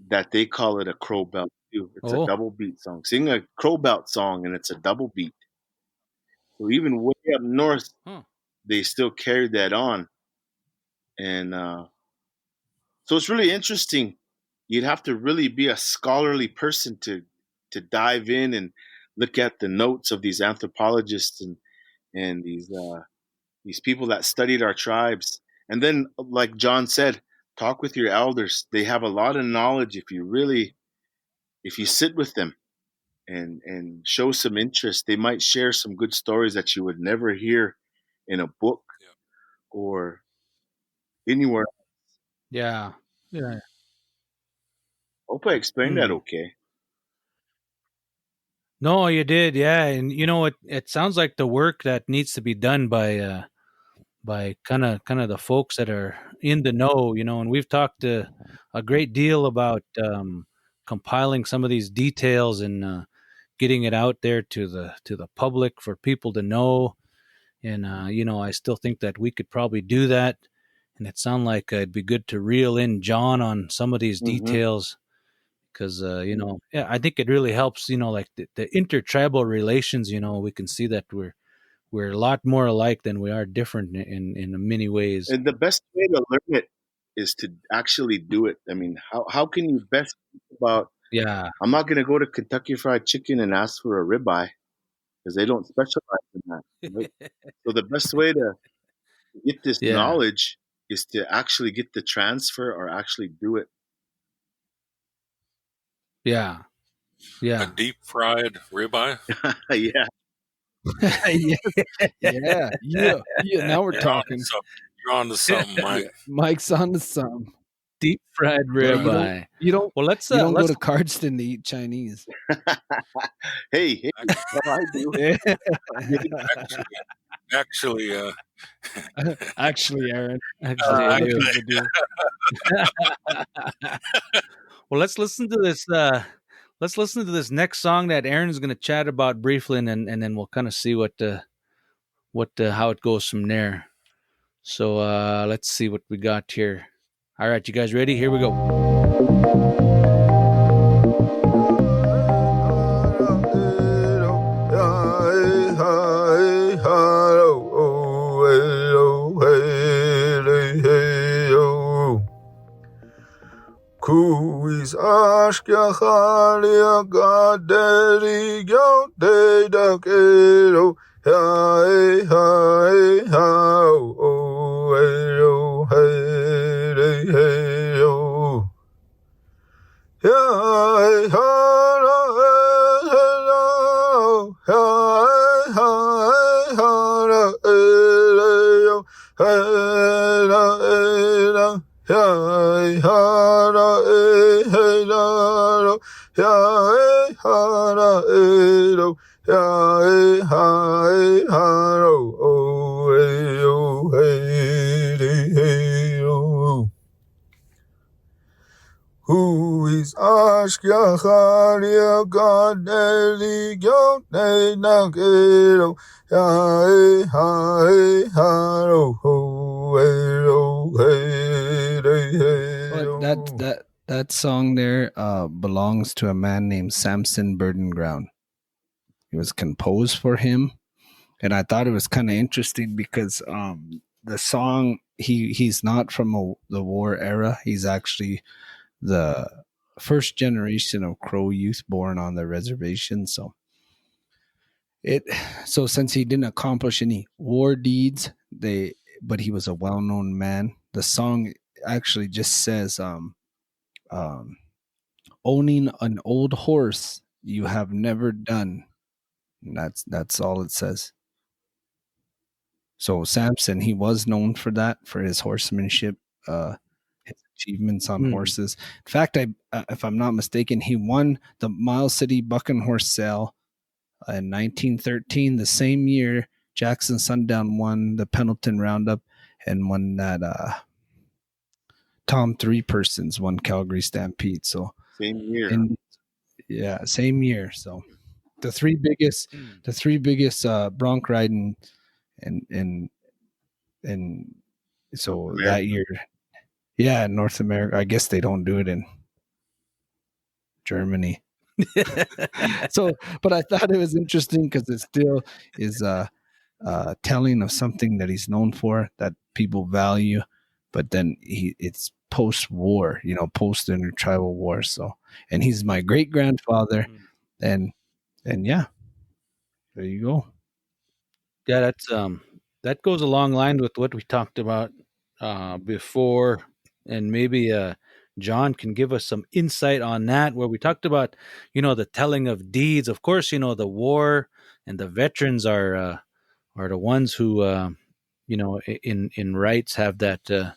that they call it a crow belt too. It's a double beat song. Sing a crow belt song and it's a double beat. So even way up north, they still carried that on. And so it's really interesting. You'd have to really be a scholarly person to dive in and look at the notes of these anthropologists and these people that studied our tribes. And then, like John said, talk with your elders. They have a lot of knowledge if you sit with them and show some interest. They might share some good stories that you would never hear in a book or anywhere. Hope I explained that okay. No, you did, and it sounds like the work that needs to be done by kind of the folks that are in the know, and we've talked a great deal about compiling some of these details and getting it out there to the public for people to know. And I still think that we could probably do that, and it sounds like it'd be good to reel in John on some of these details. Because I think it really helps. Like the intertribal relations. We can see that we're a lot more alike than we are different in many ways. And the best way to learn it is to actually do it. I mean, how can you best think about? Yeah, I'm not going to go to Kentucky Fried Chicken and ask for a ribeye. because they don't specialize in that. Right? So the best way to get this knowledge is to actually get the transfer or actually do it. Yeah. A deep fried ribeye. Yeah. Yeah. Now we're talking. You're on to something, Mike. Mike's on to something. Deep fried ribeye. You don't. Well, let's. You don't go to Cardston to eat Chinese. Hey, I do. Actually, Aaron. I do. Well, let's listen to this. Let's listen to this next song that Aaron's going to chat about briefly, and then we'll kind of see how it goes from there. So let's see what we got here. All right, you guys ready? Here we go. Kuis ashkahalia gaderi go de dakero hai hai how oh hey hey oh hai hello hai hai hello hello Hey hara hey laro hey hara ero hey haro oh hey oh who is ashkaharia gadeli go ne nagero hey haro oh hey that song there belongs to a man named Samson Burdenground. It was composed for him, and I thought it was kind of interesting because the song he's not from the war era. He's actually the first generation of Crow youth born on the reservation. So since he didn't accomplish any war deeds, but he was a well-known man. The song actually just says owning an old horse you have never done. And that's all it says. So Samson, he was known for that, for his horsemanship, his achievements on horses. In fact, if I'm not mistaken, he won the Miles City Buck and Horse Sale in 1913. The same year, Jackson Sundown won the Pendleton Roundup and won that Tom Three Persons won Calgary Stampede. So same year. Same year. So the three biggest bronc riding and so that year, in North America. I guess they don't do it in Germany. So, but I thought it was interesting because it still is telling of something that he's known for that people value, but then it's post-war, post intertribal war. So, and he's my great grandfather, and yeah, there you go. Yeah, that's that goes along line with what we talked about before, and maybe John can give us some insight on that, where we talked about, the telling of deeds. Of course, the war and the veterans are the ones who, in rights have that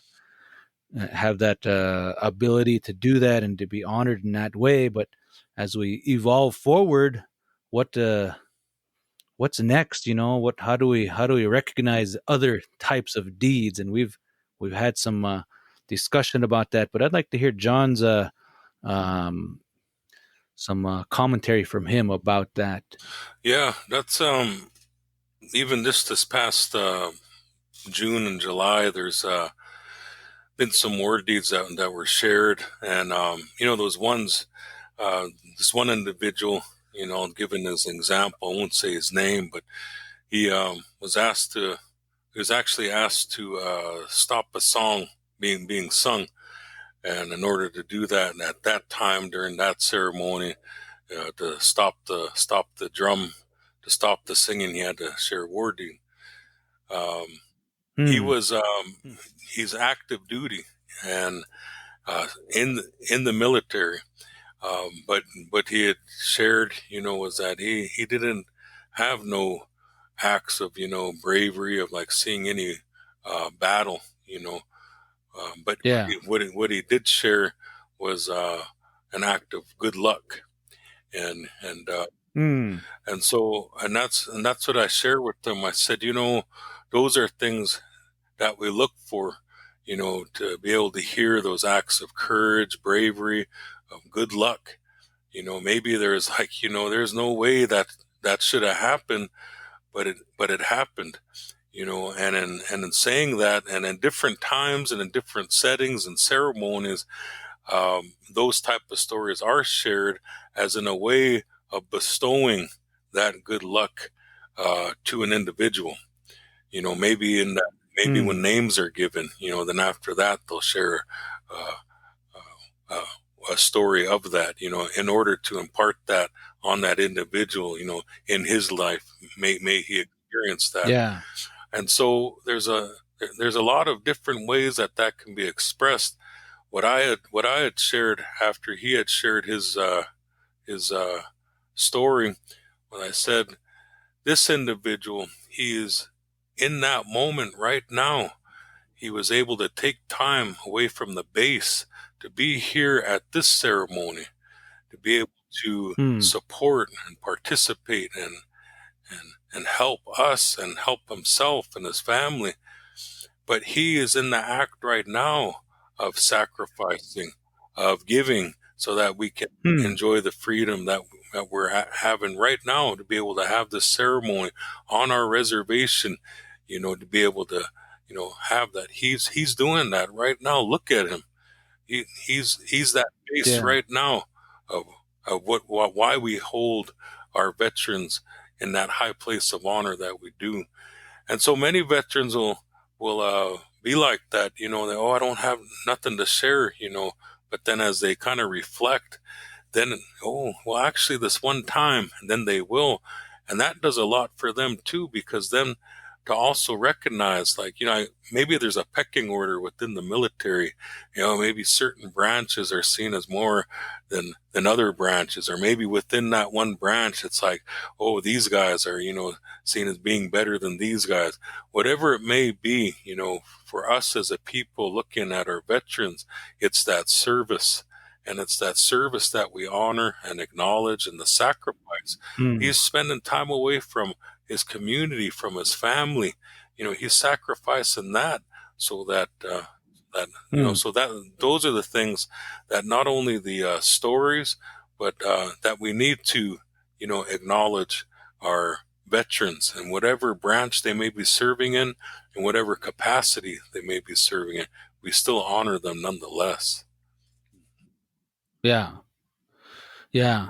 ability to do that and to be honored in that way. But as we evolve forward, what's next? How do we recognize other types of deeds? And we've had some discussion about that, but I'd like to hear John's some commentary from him about that. Yeah, that's even this past June and July. There's been some war deeds that were shared, and those ones. This one individual, given as an example, I won't say his name, but he was actually asked to stop a song being sung, and in order to do that, and at that time during that ceremony, to stop the drum stop the singing, he had to share war duty. He was he's active duty and in the military, but he had shared, was that he didn't have no acts of bravery of like seeing any battle, but what he did share was an act of good luck, and that's what I share with them. I said, those are things that we look for, to be able to hear those acts of courage, bravery, of good luck. Maybe there's there's no way that should have happened, but it happened. And in saying that, and in different times and in different settings and ceremonies, those type of stories are shared as in a way of bestowing that good luck to an individual. Maybe when names are given, then after that they'll share a story of that, in order to impart that on that individual, in his life, may he experience that. Yeah. And so there's a lot of different ways that can be expressed. What I had shared after he had shared his story, when I said, this individual, he is in that moment right now. He was able to take time away from the base to be here at this ceremony, to be able to support and participate and help us and help himself and his family. But he is in the act right now of sacrificing, of giving, so that we can enjoy the freedom that we're having right now, to be able to have this ceremony on our reservation, to be able to, have that. He's doing that right now. Look at him. He's that base right now of why we hold our veterans in that high place of honor that we do. And so many veterans will be like that, they, I don't have nothing to share, but then as they kind of reflect, then, actually this one time, and then they will. And that does a lot for them too, because then to also recognize, like, maybe there's a pecking order within the military, maybe certain branches are seen as more than other branches, or maybe within that one branch, it's like, these guys are, seen as being better than these guys. Whatever it may be, for us as a people looking at our veterans, it's that service. And it's that service that we honor and acknowledge, and the sacrifice. He's spending time away from his community, from his family. He's sacrificing that so that so that those are the things that not only the stories, but that we need to acknowledge our veterans, and whatever branch they may be serving in whatever capacity they may be serving in, we still honor them nonetheless. Yeah.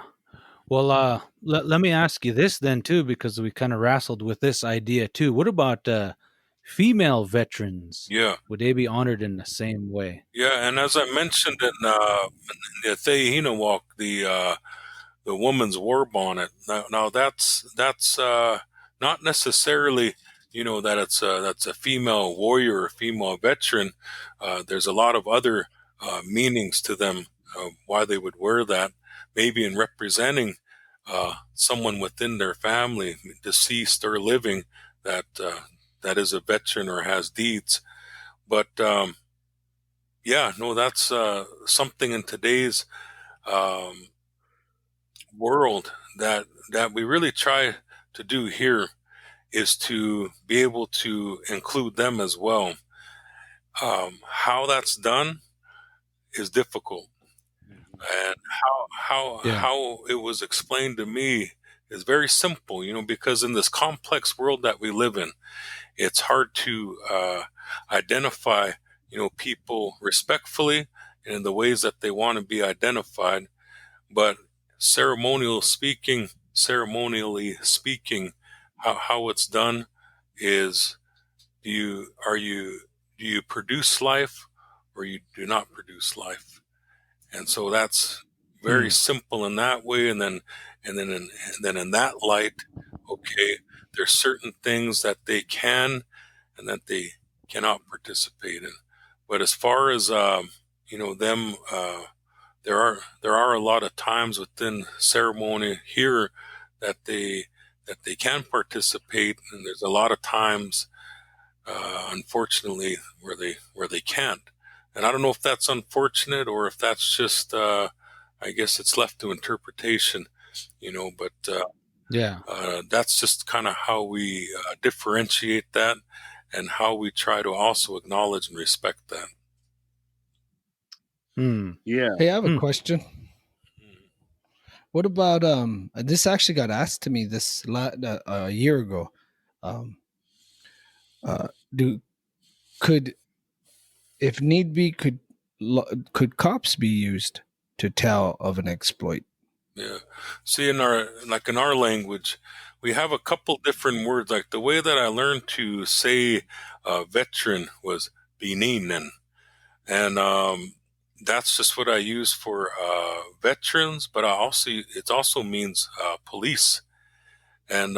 Well, let me ask you this then too, because we kind of wrestled with this idea too. What about female veterans? Yeah. Would they be honored in the same way? Yeah, and as I mentioned in the Thehinawalk, the woman's war bonnet. Now that's not necessarily that that's a female warrior or female veteran. There's a lot of other meanings to them, why they would wear that. Maybe in representing someone within their family, deceased or living, that is a veteran or has deeds. But that's something in today's world that we really try to do here, is to be able to include them as well. How that's done is difficult. And how it was explained to me is very simple, because in this complex world that we live in, it's hard to identify, people respectfully and in the ways that they want to be identified. But ceremonially speaking, how it's done is, do you produce life, or you do not produce life? And so that's very simple in that way. And then in that light, okay, there's certain things that they can and that they cannot participate in. But as far as them, there are a lot of times within ceremony here that they can participate, and there's a lot of times, unfortunately, where they can't. And I don't know if that's unfortunate or if that's just, I guess it's left to interpretation, but that's just kind of how we differentiate that and how we try to also acknowledge and respect that. Yeah. Hey, I have a question. What about this actually got asked to me this a year ago. If need be, could cops be used to tell of an exploit? Yeah. See, in our language, we have a couple different words. Like the way that I learned to say veteran was bininen, and that's just what I use for veterans. But it also means police. And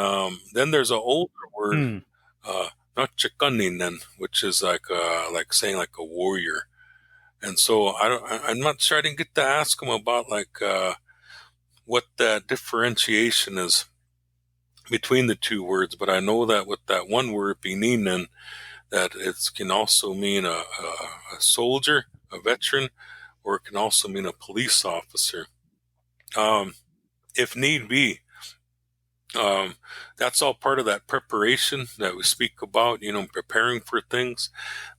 then there's an older word, nachikanin, which is like saying like a warrior. And so I'm not sure. I didn't get to ask him about what that differentiation is between the two words, but I know that with that one word, bininen, that it can also mean a soldier, a veteran, or it can also mean a police officer. If need be, that's all part of that preparation that we speak about, preparing for things,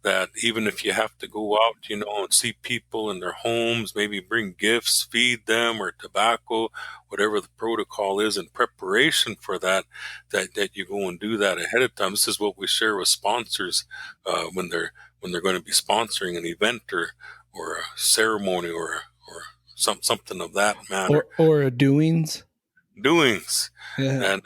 that even if you have to go out, and see people in their homes, maybe bring gifts, feed them, or tobacco, whatever the protocol is in preparation for that you go and do that ahead of time. This is what we share with sponsors when they're going to be sponsoring an event or a ceremony or something of that matter. Or a doings. Yeah. And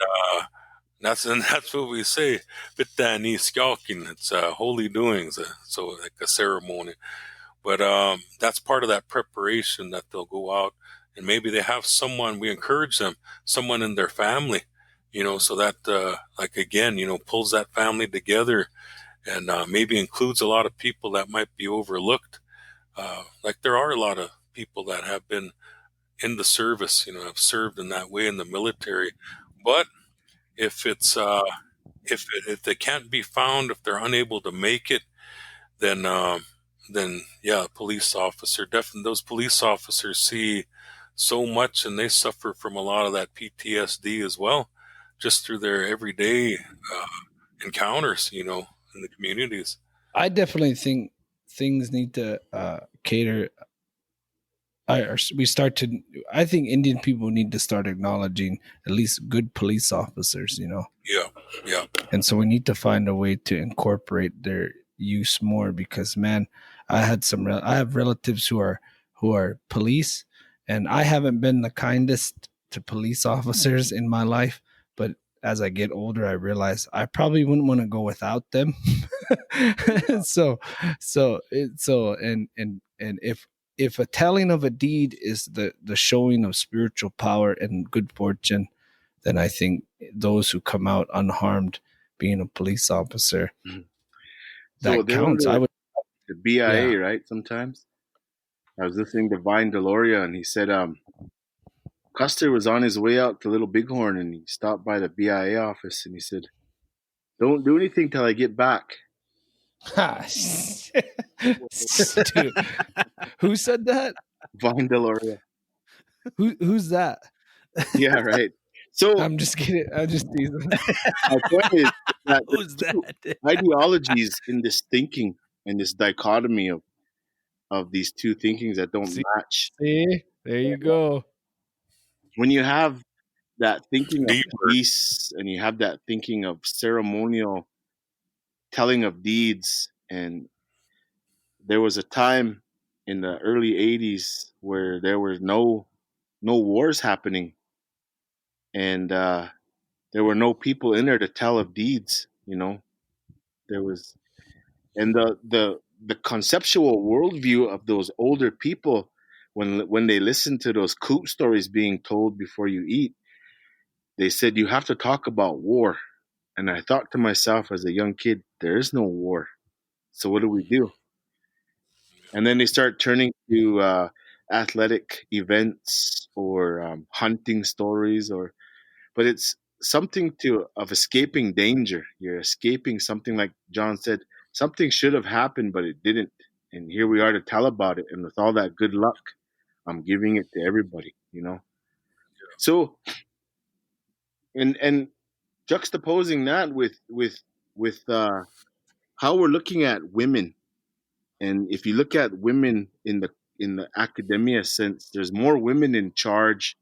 that's what we say. Piikani skjalkin. It's holy doings, so like a ceremony. But that's part of that preparation, that they'll go out and maybe they have someone. We encourage them, someone in their family, so that again, pulls that family together, and maybe includes a lot of people that might be overlooked. Like there are a lot of people that have been in the service, have served in that way in the military. But if it's if they can't be found, if they're unable to make it, then yeah, police officer, definitely those police officers see so much, and they suffer from a lot of that PTSD as well, just through their everyday encounters, in the communities. I definitely think things need to cater. I think Indian people need to start acknowledging at least good police officers, Yeah. And so we need to find a way to incorporate their use more, because, man, I have relatives who are police, and I haven't been the kindest to police officers in my life. But as I get older, I realize I probably wouldn't want to go without them. If a telling of a deed is the showing of spiritual power and good fortune, then I think those who come out unharmed, being a police officer, that counts. The BIA, right? Sometimes I was listening to Vine Deloria, and he said Custer was on his way out to Little Bighorn, and he stopped by the BIA office, and he said, "Don't do anything till I get back." Dude, who said that? Vine Deloria. Who's that? Yeah, right. So I'm just kidding. I'm just teasing. My point is that Who's that? ideologies in this thinking and this dichotomy of these two thinkings that don't match. See, there you go. When you have that thinking of peace and you have that thinking of ceremonial telling of deeds, and there was a time in the early 80s where there were no wars happening, and there were no people in there to tell of deeds. There was, and the conceptual worldview of those older people, when they listen to those coop stories being told before you eat, they said, you have to talk about war. And I thought to myself as a young kid, there is no war. So what do we do? And then they start turning to athletic events or hunting stories, but it's something of escaping danger. You're escaping something, like John said, something should have happened, but it didn't. And here we are to tell about it. And with all that good luck, I'm giving it to everybody, So, and juxtaposing that with how we're looking at women. And if you look at women in the academia sense, there's more women in charge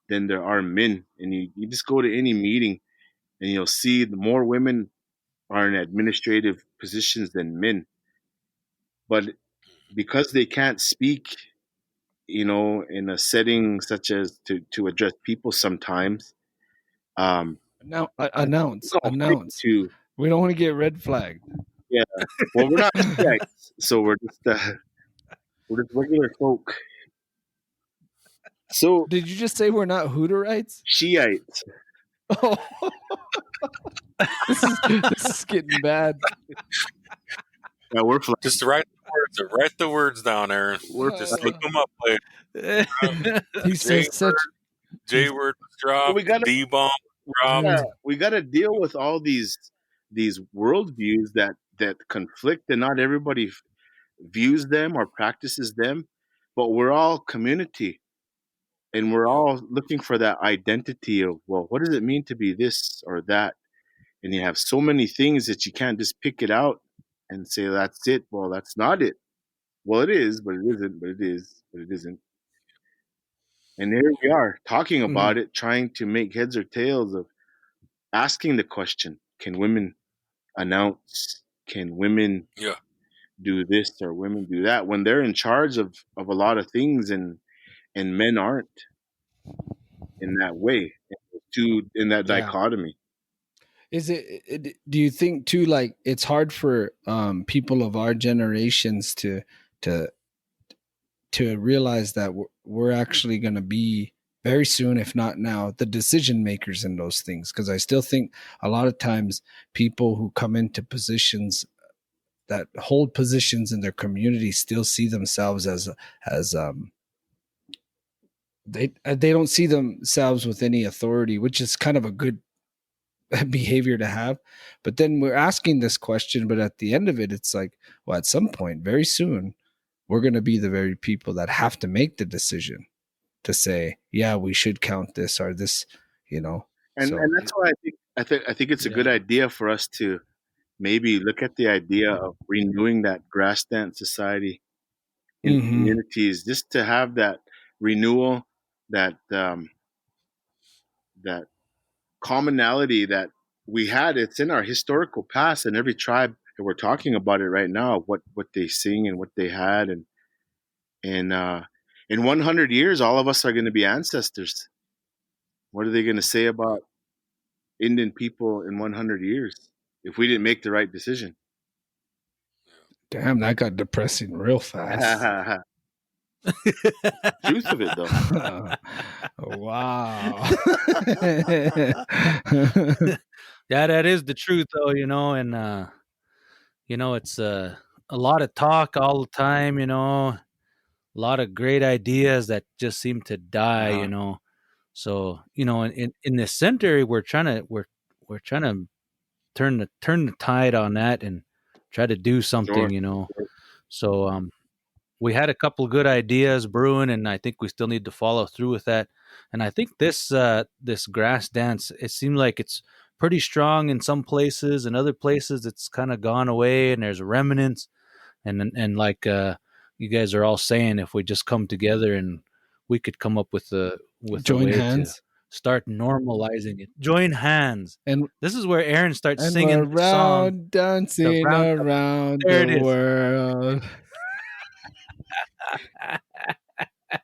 than there are men. And you just go to any meeting and you'll see the more women are in administrative positions than men. But because they can't speak, in a setting such as to address people sometimes. Now, announce. We don't want to get red flagged. Yeah. Well, we're not Shiites, so we're just regular folk. So, did you just say we're not Hooterites? Shiites. Oh, this is getting bad. Yeah, we're just write the words down, Aaron. We're just look them up later. He says such J word drop. D bomb drop. Yeah, we got to deal with all these worldviews that conflict, and not everybody views them or practices them. But we're all community, and we're all looking for that identity of, well, what does it mean to be this or that? And you have so many things that you can't just pick it out and say, that's it. Well, that's not it. Well, it is, but it isn't, but it is, but it isn't. And here we are talking about it, trying to make heads or tails of asking the question, can women announce? Can women do this or women do that? When they're in charge of a lot of things and men aren't in that way, in that dichotomy. Is it? Do you think too? Like it's hard for people of our generations to realize that we're actually going to be very soon, if not now, the decision makers in those things. Because I still think a lot of times people who come into positions that hold positions in their community still see themselves as they don't see themselves with any authority, which is kind of a good behavior to have. But then we're asking this question, but at the end of it, it's like, well, at some point very soon we're going to be the very people that have to make the decision to say, yeah, we should count this or this, And that's why I think it's a good idea for us to maybe look at the idea of renewing that grass dance society in communities, just to have that renewal, that commonality that we had. It's in our historical past, and every tribe, and we're talking about it right now, what they sing and what they had, and in 100 years, all of us are going to be ancestors. What are they going to say about Indian people in 100 years if we didn't make the right decision? Damn, that got depressing real fast. Truth of it, though. Wow. Yeah, that is the truth, though, and it's a lot of talk all the time, a lot of great ideas that just seem to die, So, in the center, we're trying to turn the tide on that and try to do something, Sure. So we had a couple of good ideas brewing, and I think we still need to follow through with that. And I think this grass dance, it seems like it's pretty strong in some places, and other places it's kind of gone away, and there's remnants. And like you guys are all saying, if we just come together and we could come up with a join way hands. to start normalizing it. Join hands. And this is where Aaron starts and singing we're the song. dancing around there the world.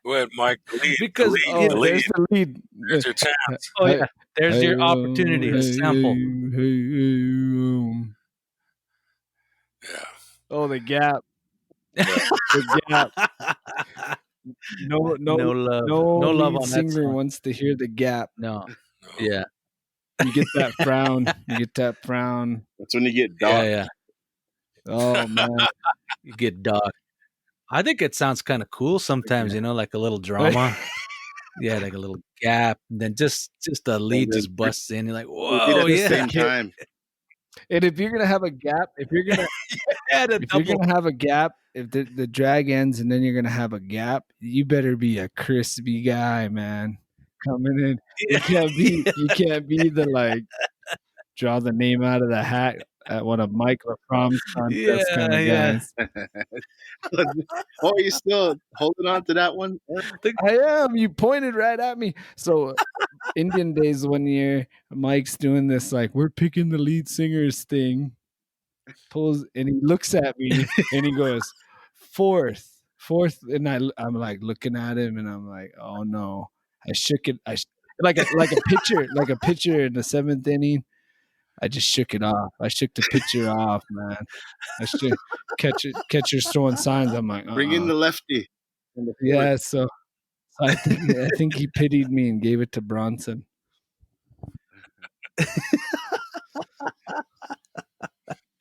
Wait, Mike, lead. Because there's the lead. There's your chance. Oh yeah, there's your opportunity to sample. Yeah. Oh, the gap. The gap. No love. No love lead on that singer song. wants to hear the gap. No. Yeah. You get that frown. That's when you get docked. Yeah. Oh man, You get docked. I think it sounds kind of cool sometimes, like a little drama. Yeah, like a little gap, and then just the lead just busts in. You're like, whoa, At the same time. And if you're gonna have a gap, if you're gonna have a gap, if the drag ends and then you're gonna have a gap, you better be a crispy guy, man. Coming in, you can't be the like draw the name out of the hat at one of Mike Lafromboise's contest kind of guys. Oh, you still holding on to that one? I am. You pointed right at me. So Indian Days one year, Mike's doing this like we're picking the lead singer's thing. Pulls and he looks at me and he goes, fourth, and I'm like looking at him and I'm like, oh no. I shook it. Like a pitcher in the seventh inning. I just shook it off. I shook the pitcher off, man. I shook catcher's throwing signs. I'm like, bring in the lefty. Yeah, so I think he pitied me and gave it to Bronson.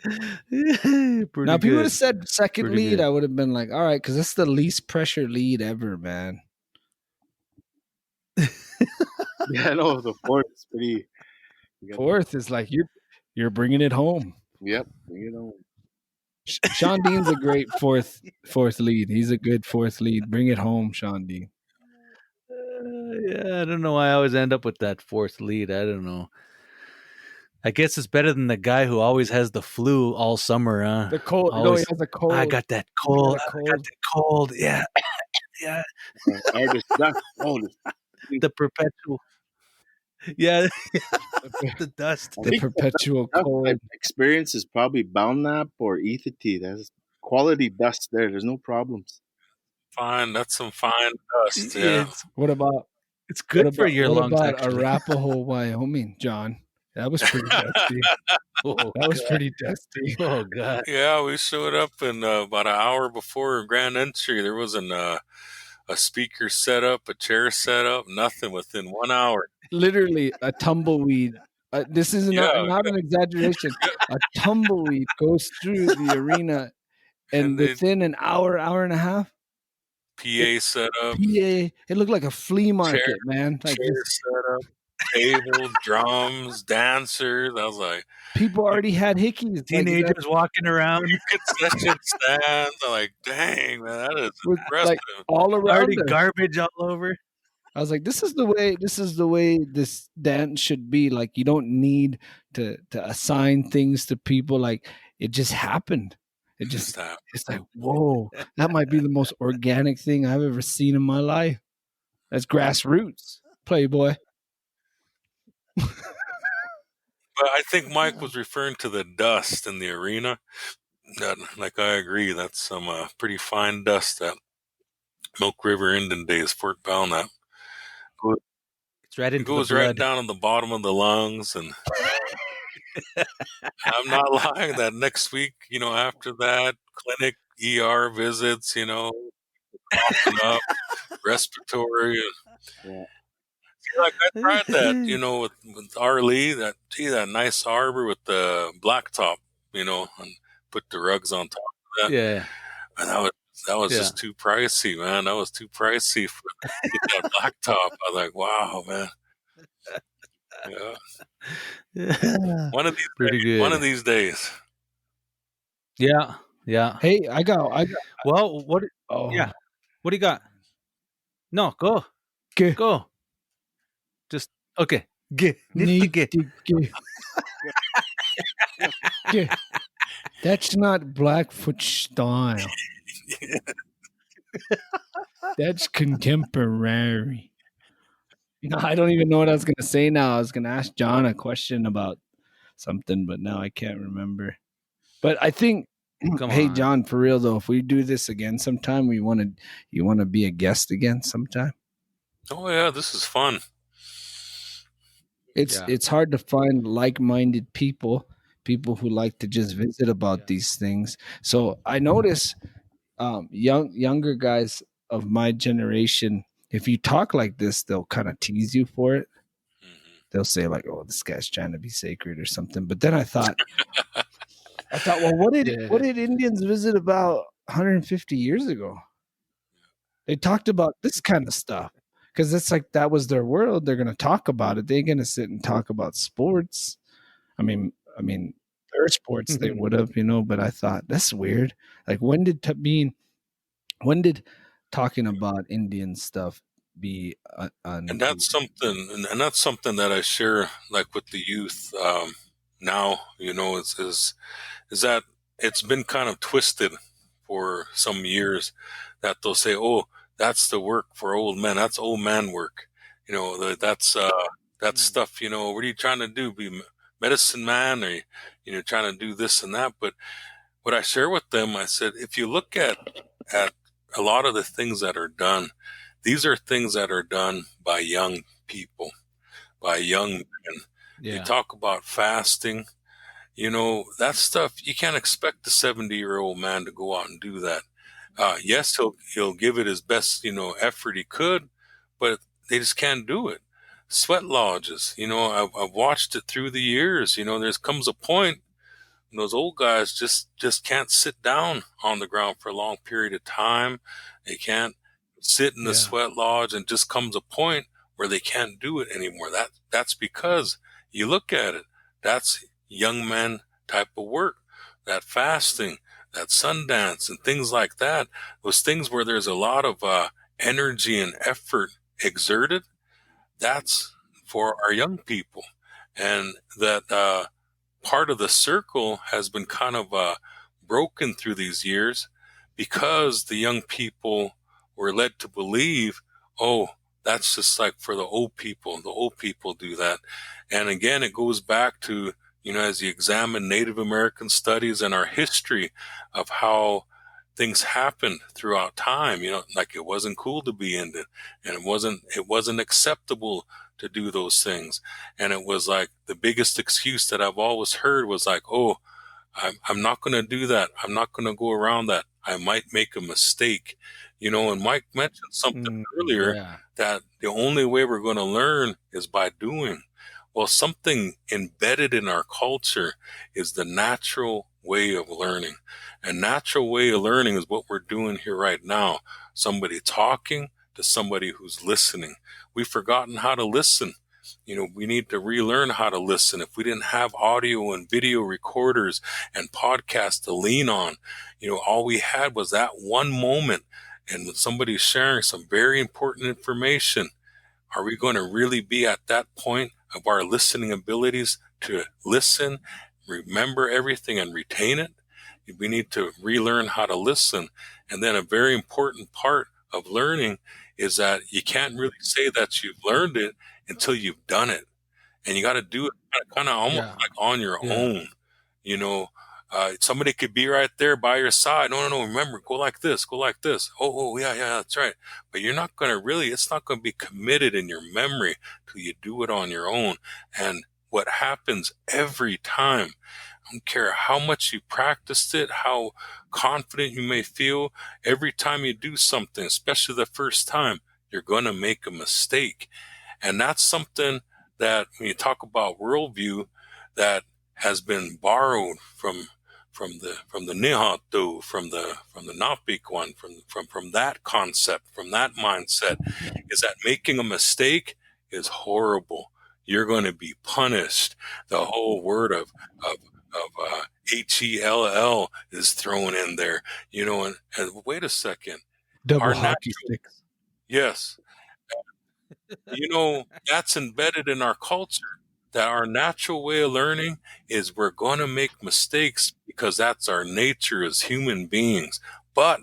Now, if you would have said second lead, I would have been like, all right, because that's the least pressure lead ever, man. Yeah, no, the fourth is pretty. Fourth is like you're bringing it home. Yep, bring it home. Sean Dean's a great fourth lead. He's a good fourth lead. Bring it home, Sean Dean. Yeah, I don't know why I always end up with that fourth lead. I don't know. I guess it's better than the guy who always has the flu all summer. The cold. Always, he has a cold. I got that cold. Yeah. Yeah. The perpetual. Yeah. The dust. The perpetual cold. Experience is probably Belknap or Ethity. That's quality dust there. There's no problems. Fine. That's some fine dust. Yeah. What about? It's good for your lungs. What about Arapahoe, Wyoming, John? That was pretty dusty. Pretty dusty. Oh, God. Yeah, we showed up and about an hour before grand entry. There wasn't a speaker set up, a chair set up, nothing within 1 hour. Literally a tumbleweed. This is not an exaggeration. A tumbleweed goes through the arena and within an hour and a half, PA set up. It looked like a flea market, man. Like chair set up. Table, drums, dancers. I was like, people already had hickeys. Teenagers walking around. Concession stands. I'm like, dang, man, that is impressive. Like, all around already garbage all over. I was like, this is the way this dance should be. Like, you don't need to assign things to people. Like, it just happened. It's like, whoa, that might be the most organic thing I've ever seen in my life. That's grassroots, Playboy. But I think Mike was referring to the dust in the arena. Like, I agree. That's some pretty fine dust at Milk River Indian Days, Fort Belknap. It goes right down in the bottom of the lungs. And I'm not lying that next week, after that, clinic, ER visits, coughing up, respiratory. Yeah. Like, I tried that, with Arlie, that nice arbor with the blacktop, and put the rugs on top of that. Yeah. And that was just too pricey, man. That was too pricey for that blacktop. I was like, wow, man. Yeah. One of these days. Yeah. Yeah. Hey, I got. Well, what? Oh, yeah. What do you got? No, go. Go. Just okay. That's not Blackfoot style. That's contemporary. I don't even know what I was going to say now. I was going to ask John a question about something, but now I can't remember. But I think, hey, John, for real though, if we do this again sometime, you want to be a guest again sometime? Oh yeah, this is fun. It's hard to find like-minded people who like to just visit about these things. So I notice younger guys of my generation, if you talk like this, they'll kind of tease you for it. they'll say like, "Oh, this guy's trying to be sacred or something." But then I thought, well, what did Indians visit about 150 years ago? They talked about this kind of stuff because it's like that was their world. They're going to talk about it. They're going to sit and talk about sports. I mean, their sports they would have, But I thought that's weird. Like, when did talking about Indian stuff be and that's something that I share like with the youth now, is that it's been kind of twisted for some years, that they'll say, oh, that's the work for old men, that's old man work, that's stuff, what are you trying to do, be medicine man, or trying to do this and that? But what I share with them, I said, if you look at a lot of the things that are done, these are things that are done by young people, by young men. You talk about fasting, that stuff, you can't expect the 70-year-old man to go out and do that. Yes, he'll give it his best, effort he could, but they just can't do it. Sweat lodges, I've watched it through the years. There comes a point when those old guys just can't sit down on the ground for a long period of time. They can't sit in the sweat lodge, and just comes a point where they can't do it anymore. That's because you look at it, that's young men type of work, that fasting, that sundance and things like that, those things where there's a lot of energy and effort exerted, that's for our young people. And that part of the circle has been kind of broken through these years, because the young people were led to believe, oh, that's just like for the old people. The old people do that. And again, it goes back to, as you examine Native American studies and our history of how things happened throughout time, like it wasn't cool to be Indian, and it wasn't acceptable to do those things. And it was like the biggest excuse that I've always heard was like, oh, I'm not going to do that. I'm not going to go around that. I might make a mistake. And Mike mentioned something earlier, that the only way we're going to learn is by doing. Well, something embedded in our culture is the natural way of learning. And natural way of learning is what we're doing here right now. Somebody talking to somebody who's listening. We've forgotten how to listen. We need to relearn how to listen. If we didn't have audio and video recorders and podcasts to lean on, all we had was that one moment, and when somebody's sharing some very important information, are we going to really be at that point of our listening abilities to listen, remember everything, and retain it? We need to relearn how to listen. And then a very important part of learning is that you can't really say that you've learned it until you've done it. And you got to do it kind of almost like on your own. Somebody could be right there by your side. No, remember, go like this, go like this. Oh, yeah, that's right. But you're not going to it's not going to be committed in your memory till you do it on your own. And what happens every time, I don't care how much you practiced it, how confident you may feel, every time you do something, especially the first time, you're going to make a mistake. And that's something that, when you talk about worldview, that has been borrowed from the niiih, from the Napik from that concept, from that mindset, is that making a mistake is horrible. You're going to be punished. The whole word of HELL is thrown in there, and wait a second. Double hockey sticks. Yes. That's embedded in our culture, that our natural way of learning is we're going to make mistakes because that's our nature as human beings. But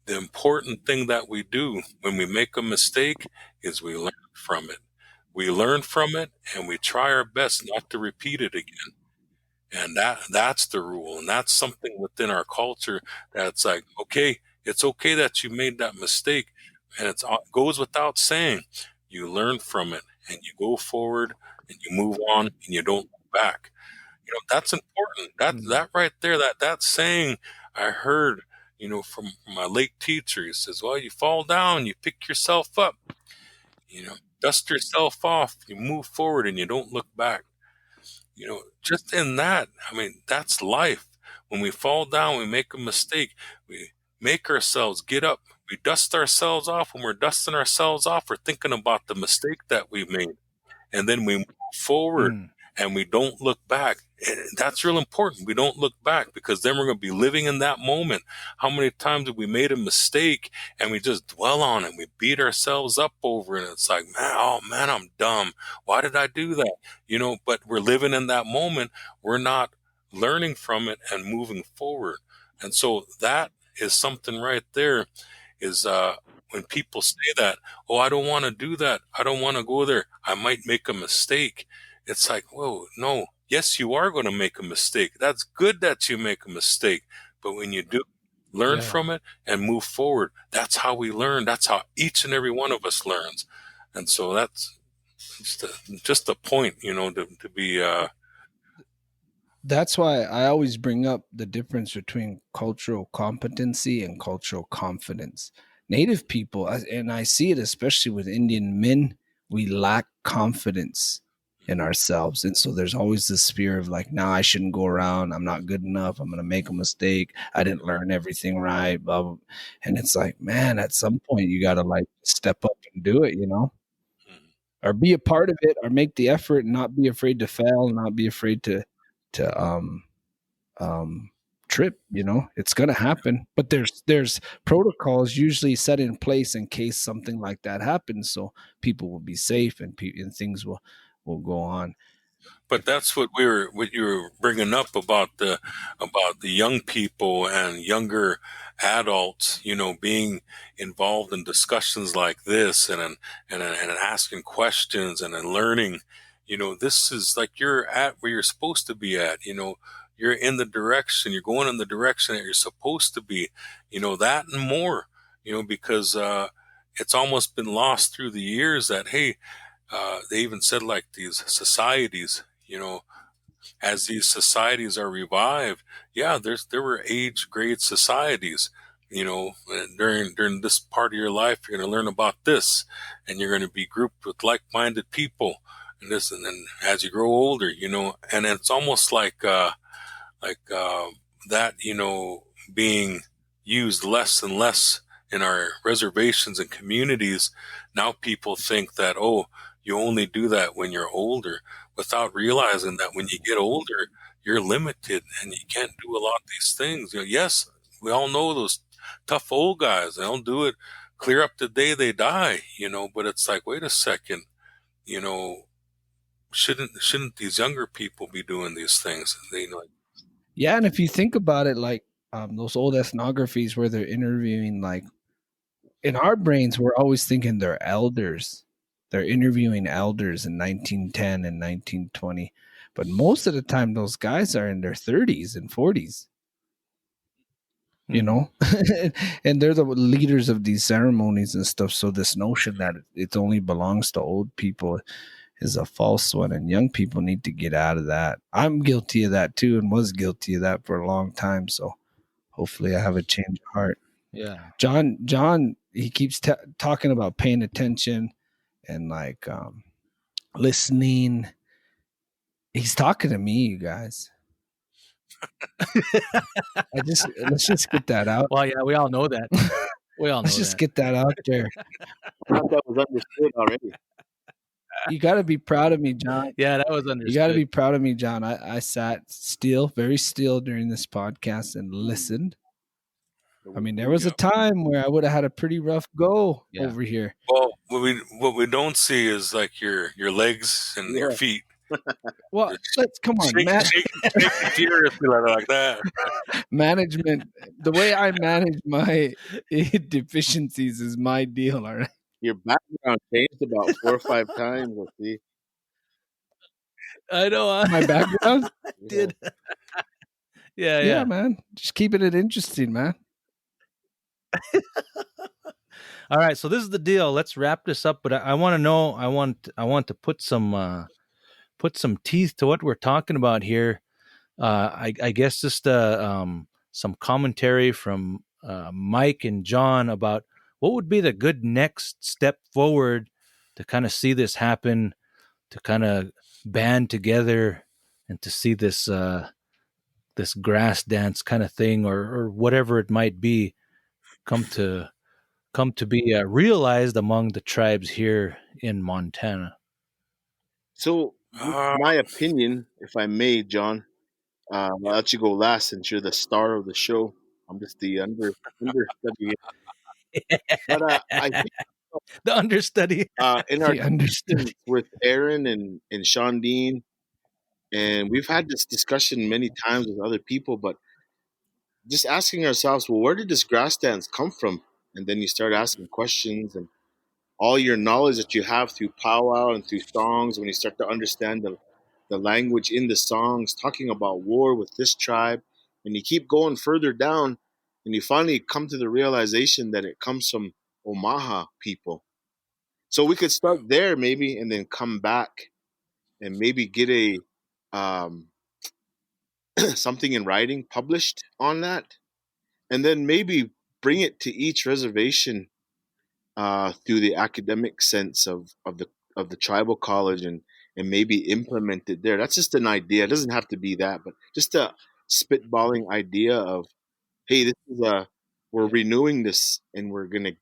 the important thing that we do when we make a mistake is we learn from it. We learn from it, and we try our best not to repeat it again. And that's the rule. And that's something within our culture that's like, okay, it's okay that you made that mistake. And it goes without saying, you learn from it and you go forward and you move on and you don't look back. That's important. That right there, that saying I heard, from my late teacher. He says, well, you fall down, you pick yourself up. Dust yourself off, you move forward, and you don't look back. Just in that, that's life. When we fall down, we make a mistake, we make ourselves get up, we dust ourselves off. When we're dusting ourselves off, we're thinking about the mistake that we made, and then we move forward and we don't look back. And that's real important. We don't look back, because then we're going to be living in that moment. How many times have we made a mistake and we just dwell on it? We beat ourselves up over it. And it's like, man, I'm dumb. Why did I do that? But we're living in that moment. We're not learning from it and moving forward. And so that is something right there is, when people say that, I don't want to do that, I don't want to go there, I might make a mistake. It's like, whoa, no. Yes, you are going to make a mistake. That's good that you make a mistake. But when you do, learn from it and move forward. That's how we learn. That's how each and every one of us learns. And so that's just a point, to be... That's why I always bring up the difference between cultural competency and cultural confidence. Native people, and I see it especially with Indian men, we lack confidence in ourselves. And so there's always this fear of like, I shouldn't go around. I'm not good enough. I'm going to make a mistake. I didn't learn everything right. Blah, blah. And it's like, man, at some point you got to like step up and do it, or be a part of it, or make the effort and not be afraid to fail, and not be afraid to trip. It's going to happen, but there's protocols usually set in place in case something like that happens, so people will be safe and things will go on. But that's what you were bringing up about the young people and younger adults, being involved in discussions like this and asking questions and learning. This is like you're at where you're supposed to be at. You're in the direction, you're going in the direction that you're supposed to be. That and more. Because it's almost been lost through the years that, hey, they even said like these societies, as these societies are revived, there were age grade societies, during this part of your life, you're going to learn about this, and you're going to be grouped with like-minded people, and this, and then as you grow older, and it's almost like that, being used less and less in our reservations and communities. Now people think that, you only do that when you're older, without realizing that when you get older, you're limited and you can't do a lot of these things. Yes, we all know those tough old guys. They'll do it clear up the day they die, but it's like, wait a second, shouldn't these younger people be doing these things? Yeah, and if you think about it, like those old ethnographies where they're interviewing, like in our brains, we're always thinking they're elders. They're interviewing elders in 1910 and 1920. But most of the time, those guys are in their 30s and 40s, and they're the leaders of these ceremonies and stuff. So this notion that it only belongs to old people is a false one, and young people need to get out of that. I'm guilty of that too, and was guilty of that for a long time. So hopefully I have a change of heart. Yeah. John, he keeps talking about paying attention and like listening. He's talking to me, you guys. Let's just get that out. Well, yeah, we all know that. Let's just get that out there. I thought that was understood already. You got to be proud of me, John. Yeah, that was understood. You got to be proud of me, John. I sat very still during this podcast and listened. I mean, there was a time where I would have had a pretty rough go over here. Well, what we don't see is like your legs and your feet. Well, come on, man. Shake furiously like that. Management, the way I manage my deficiencies is my deal, all right? Your background changed about 4 or 5 times, let's see. I know. My background? Did. Yeah, man. Just keeping it interesting, man. All right, so this is the deal. Let's wrap this up. But I want to know. I want to put some teeth to what we're talking about here. I guess just some commentary from Mike and John about what would be the good next step forward to kind of see this happen, to kind of band together, and to see this this grass dance kind of thing, or whatever it might be, come to be realized among the tribes here in Montana. So, my opinion, if I may, John, I'll let you go last since you're the star of the show. I'm just the understudy. But I think The understudy. in our discussions with Aaron and Sean Dean, and we've had this discussion many times with other people, but just asking ourselves, well, where did this grass dance come from? And then you start asking questions, and all your knowledge that you have through powwow and through songs, when you start to understand the language in the songs, talking about war with this tribe, and you keep going further down, and you finally come to the realization that it comes from Omaha people. So we could start there maybe, and then come back and maybe get a something in writing published on that, and then maybe bring it to each reservation through the academic sense of the tribal college, and maybe implement it there. That's just an idea. It doesn't have to be that, but just a spitballing idea of, hey, this is we're renewing this, and we're gonna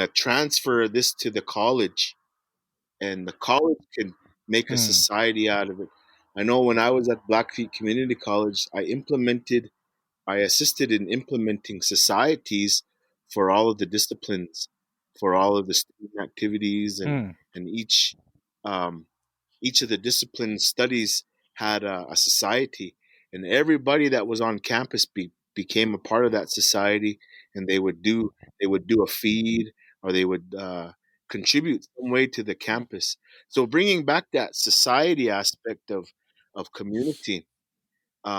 transfer this to the college, and the college can make a society out of it. I know when I was at Blackfeet Community College, I assisted in implementing societies for all of the disciplines, for all of the student activities, and each of the discipline studies had a society, and everybody that was on campus became a part of that society, and they would do a feed, or they would contribute some way to the campus. So bringing back that society aspect of community,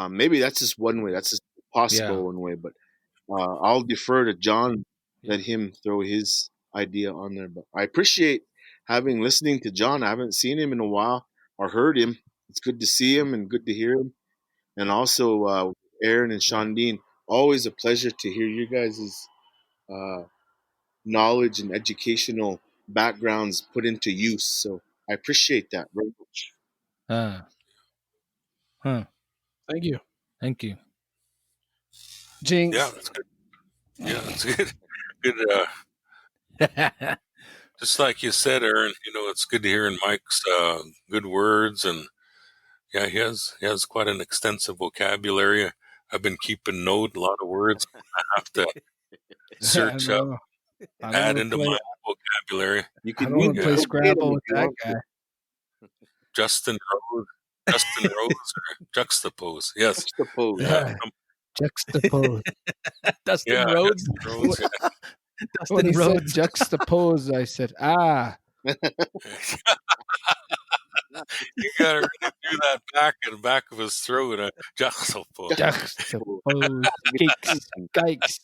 maybe that's just one way. That's just possible one way, but I'll defer to John. Let him throw his idea on there. But I appreciate listening to John. I haven't seen him in a while or heard him. It's good to see him and good to hear him. And also Aaron and Sean Dean. Always a pleasure to hear you guys' knowledge and educational backgrounds put into use. So I appreciate that very much. Thank you. Thank you. Jinx. Yeah, that's good. Yeah, that's good. Good. Just like you said, Aaron, it's good to hear Mike's good words, and yeah, he has quite an extensive vocabulary. I've been keeping note, a lot of words I have to search up, add into my vocabulary. You can play Scrabble with that guy. Justin Rose, or Juxtapose. Yes. Juxtapose. Yeah. Juxtapose. Dustin Rhodes. When he said juxtapose, I said, You gotta really do that back in the back of his throat. Juxtapose. Juxtapose. Gikes.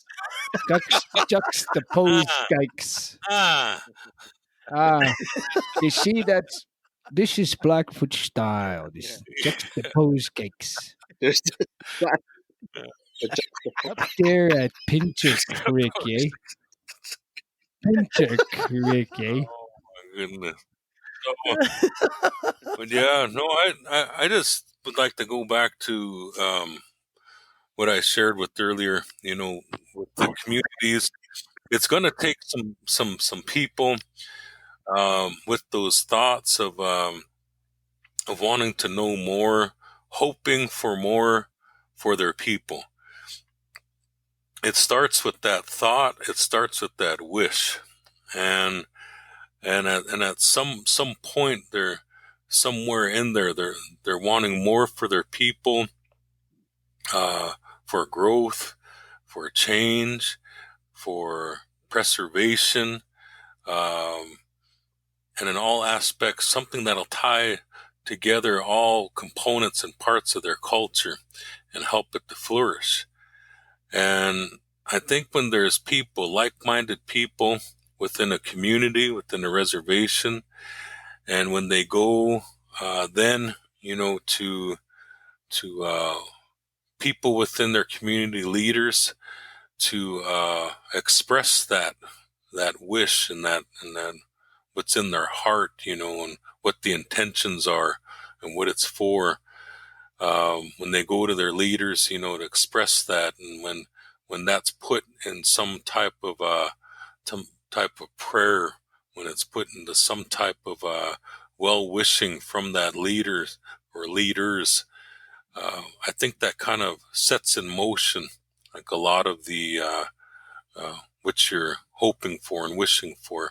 Juxtapose. Gikes. You see, this is Blackfoot style. This is juxtapose cakes. Up there at Pincher Creek, eh? Pincher Creek, eh? Oh my goodness. But yeah, no, I just would like to go back to what I shared with earlier. With the communities, it's going to take some people with those thoughts of wanting to know more, hoping for more for their people. It starts with that thought. It starts with that wish, and at some point, they're somewhere in there. They're wanting more for their people, for growth, for change, for preservation, and in all aspects, something that'll tie together all components and parts of their culture and help it to flourish. And I think when there's people, like-minded people within a community, within a reservation, and when they go then, to people within their community, leaders, to express that wish and that what's in their heart, and what the intentions are and what it's for. When they go to their leaders, to express that, and when that's put in some type of prayer, when it's put into some type of well-wishing from that leader or leaders, I think that kind of sets in motion like a lot of the what you're hoping for and wishing for.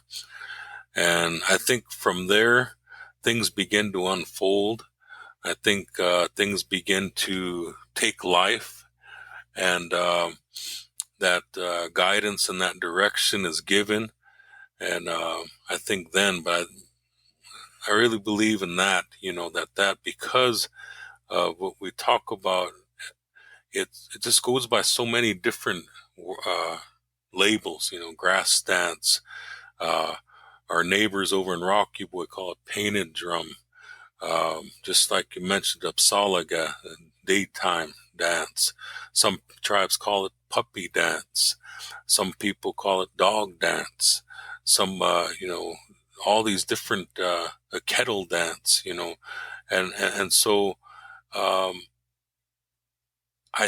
And I think from there, things begin to unfold. I think things begin to take life, and that guidance in that direction is given. And I think then, but I really believe in that, that because of what we talk about, it just goes by so many different labels, grass dance. Our neighbors over in Rocky Boy call it painted drum. Just like you mentioned, Apsáalooke, daytime dance. Some tribes call it puppy dance. Some people call it dog dance. Some, all these different, kettle dance, and so, I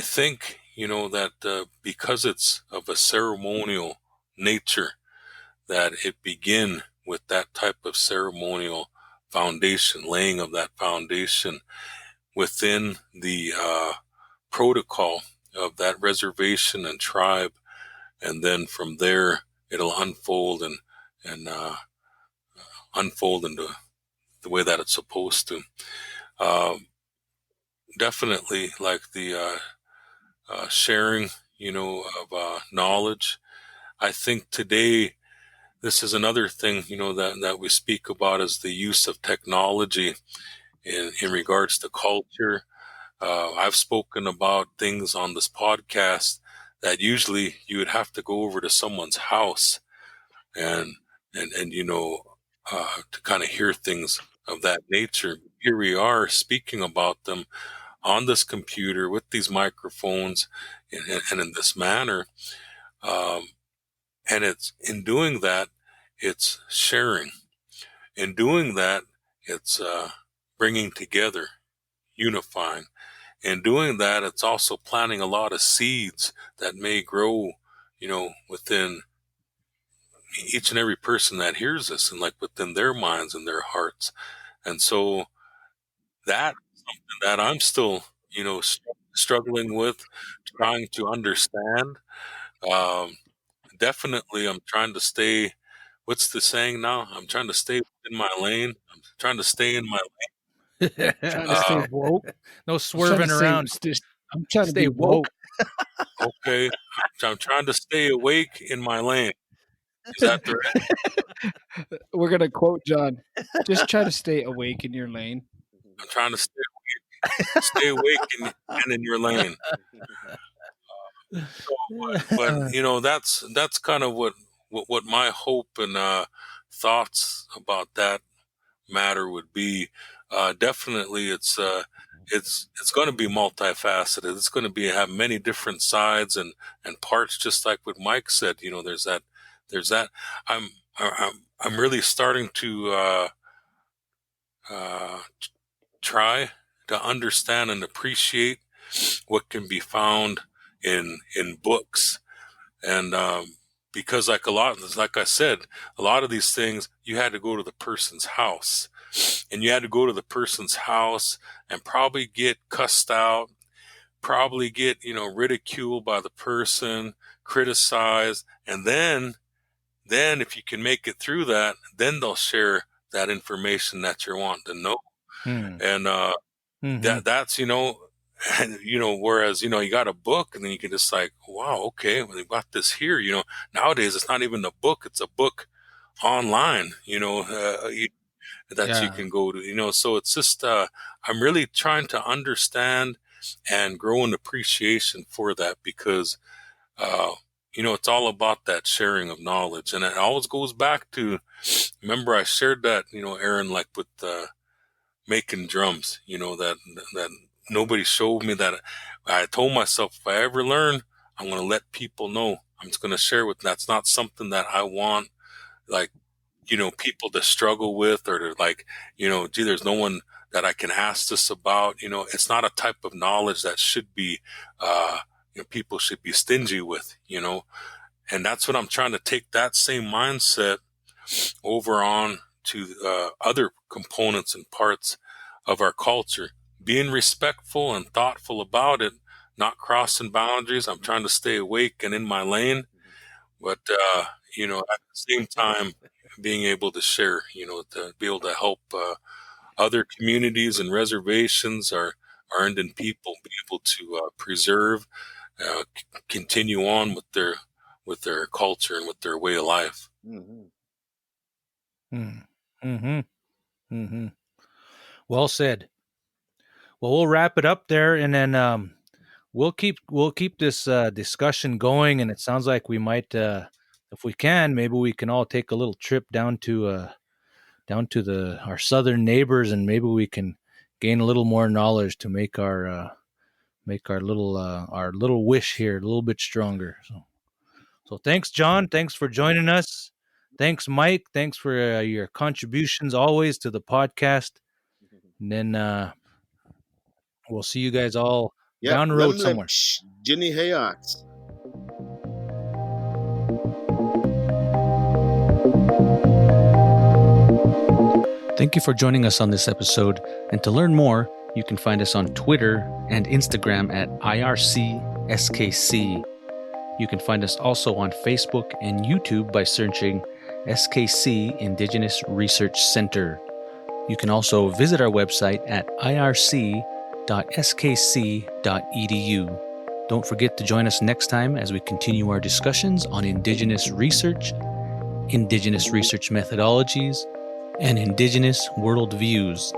think, that because it's of a ceremonial nature, that it begin with that type of ceremonial foundation, laying of that foundation within the protocol of that reservation and tribe, and then from there it'll unfold and unfold into the way that it's supposed to. Definitely like the sharing, of knowledge. I think today this is another thing, that we speak about as the use of technology in regards to culture. I've spoken about things on this podcast that usually you would have to go over to someone's house and to kind of hear things of that nature. Here we are speaking about them on this computer with these microphones and in this manner. And it's in doing that, it's sharing. In doing that, it's bringing together, unifying. In doing that, it's also planting a lot of seeds that may grow, within each and every person that hears this, and like within their minds and their hearts. And so that's something that I'm still, struggling with, trying to understand. Definitely, I'm trying to stay. What's the saying now? I'm trying to stay in my lane. I'm trying to stay in my lane. Trying to stay woke. No swerving around. I'm trying to Stay be woke. Okay. I'm trying to stay awake in my lane. Is that right? We're going to quote John. Just try to stay awake in your lane. I'm trying to stay awake and in your lane. But that's kind of what my hope and thoughts about that matter would be. Definitely, it's going to be multifaceted. It's going to have many different sides and parts. Just like what Mike said, there's that. I'm really starting to try to understand and appreciate what can be found in books, and because like I said, a lot of these things you had to go to the person's house, and you had to go to the person's house and probably get cussed out, probably get ridiculed by the person, criticized, and then if you can make it through that, then they'll share that information that you're wanting to know. And that's whereas you got a book, and then you can just like, wow, okay, well, they got this here. Nowadays it's not even a book; it's a book online. That you can go to. So it's just I'm really trying to understand and grow an appreciation for that, because it's all about that sharing of knowledge, and it always goes back to, remember I shared that Aaron, like with making drums, that nobody showed me that. I told myself, if I ever learn, I'm going to let people know. I'm just going to share with them. That's not something that I want, like, people to struggle with, or to like, gee, there's no one that I can ask this about. It's not a type of knowledge that should be, people should be stingy with, and that's what I'm trying to take that same mindset over on to other components and parts of our culture, being respectful and thoughtful about it, not crossing boundaries. I'm trying to stay awake and in my lane, but, at the same time, being able to share, to be able to help other communities and reservations, our Indian people, be able to preserve, continue on with their culture and with their way of life. Well said. Well, we'll wrap it up there, and then we'll keep this discussion going. And it sounds like we might, if we can, maybe we can all take a little trip down to our southern neighbors, and maybe we can gain a little more knowledge to make our little wish here a little bit stronger. So thanks, John. Thanks for joining us. Thanks, Mike. Thanks for your contributions always to the podcast. And then we'll see you guys all down the road somewhere. Jenny Hayats. Thank you for joining us on this episode. And to learn more, you can find us on Twitter and Instagram at IRCSKC. You can find us also on Facebook and YouTube by searching SKC Indigenous Research Center. You can also visit our website at irc.skc.edu. Don't forget to join us next time as we continue our discussions on Indigenous research, Indigenous research methodologies, and Indigenous worldviews.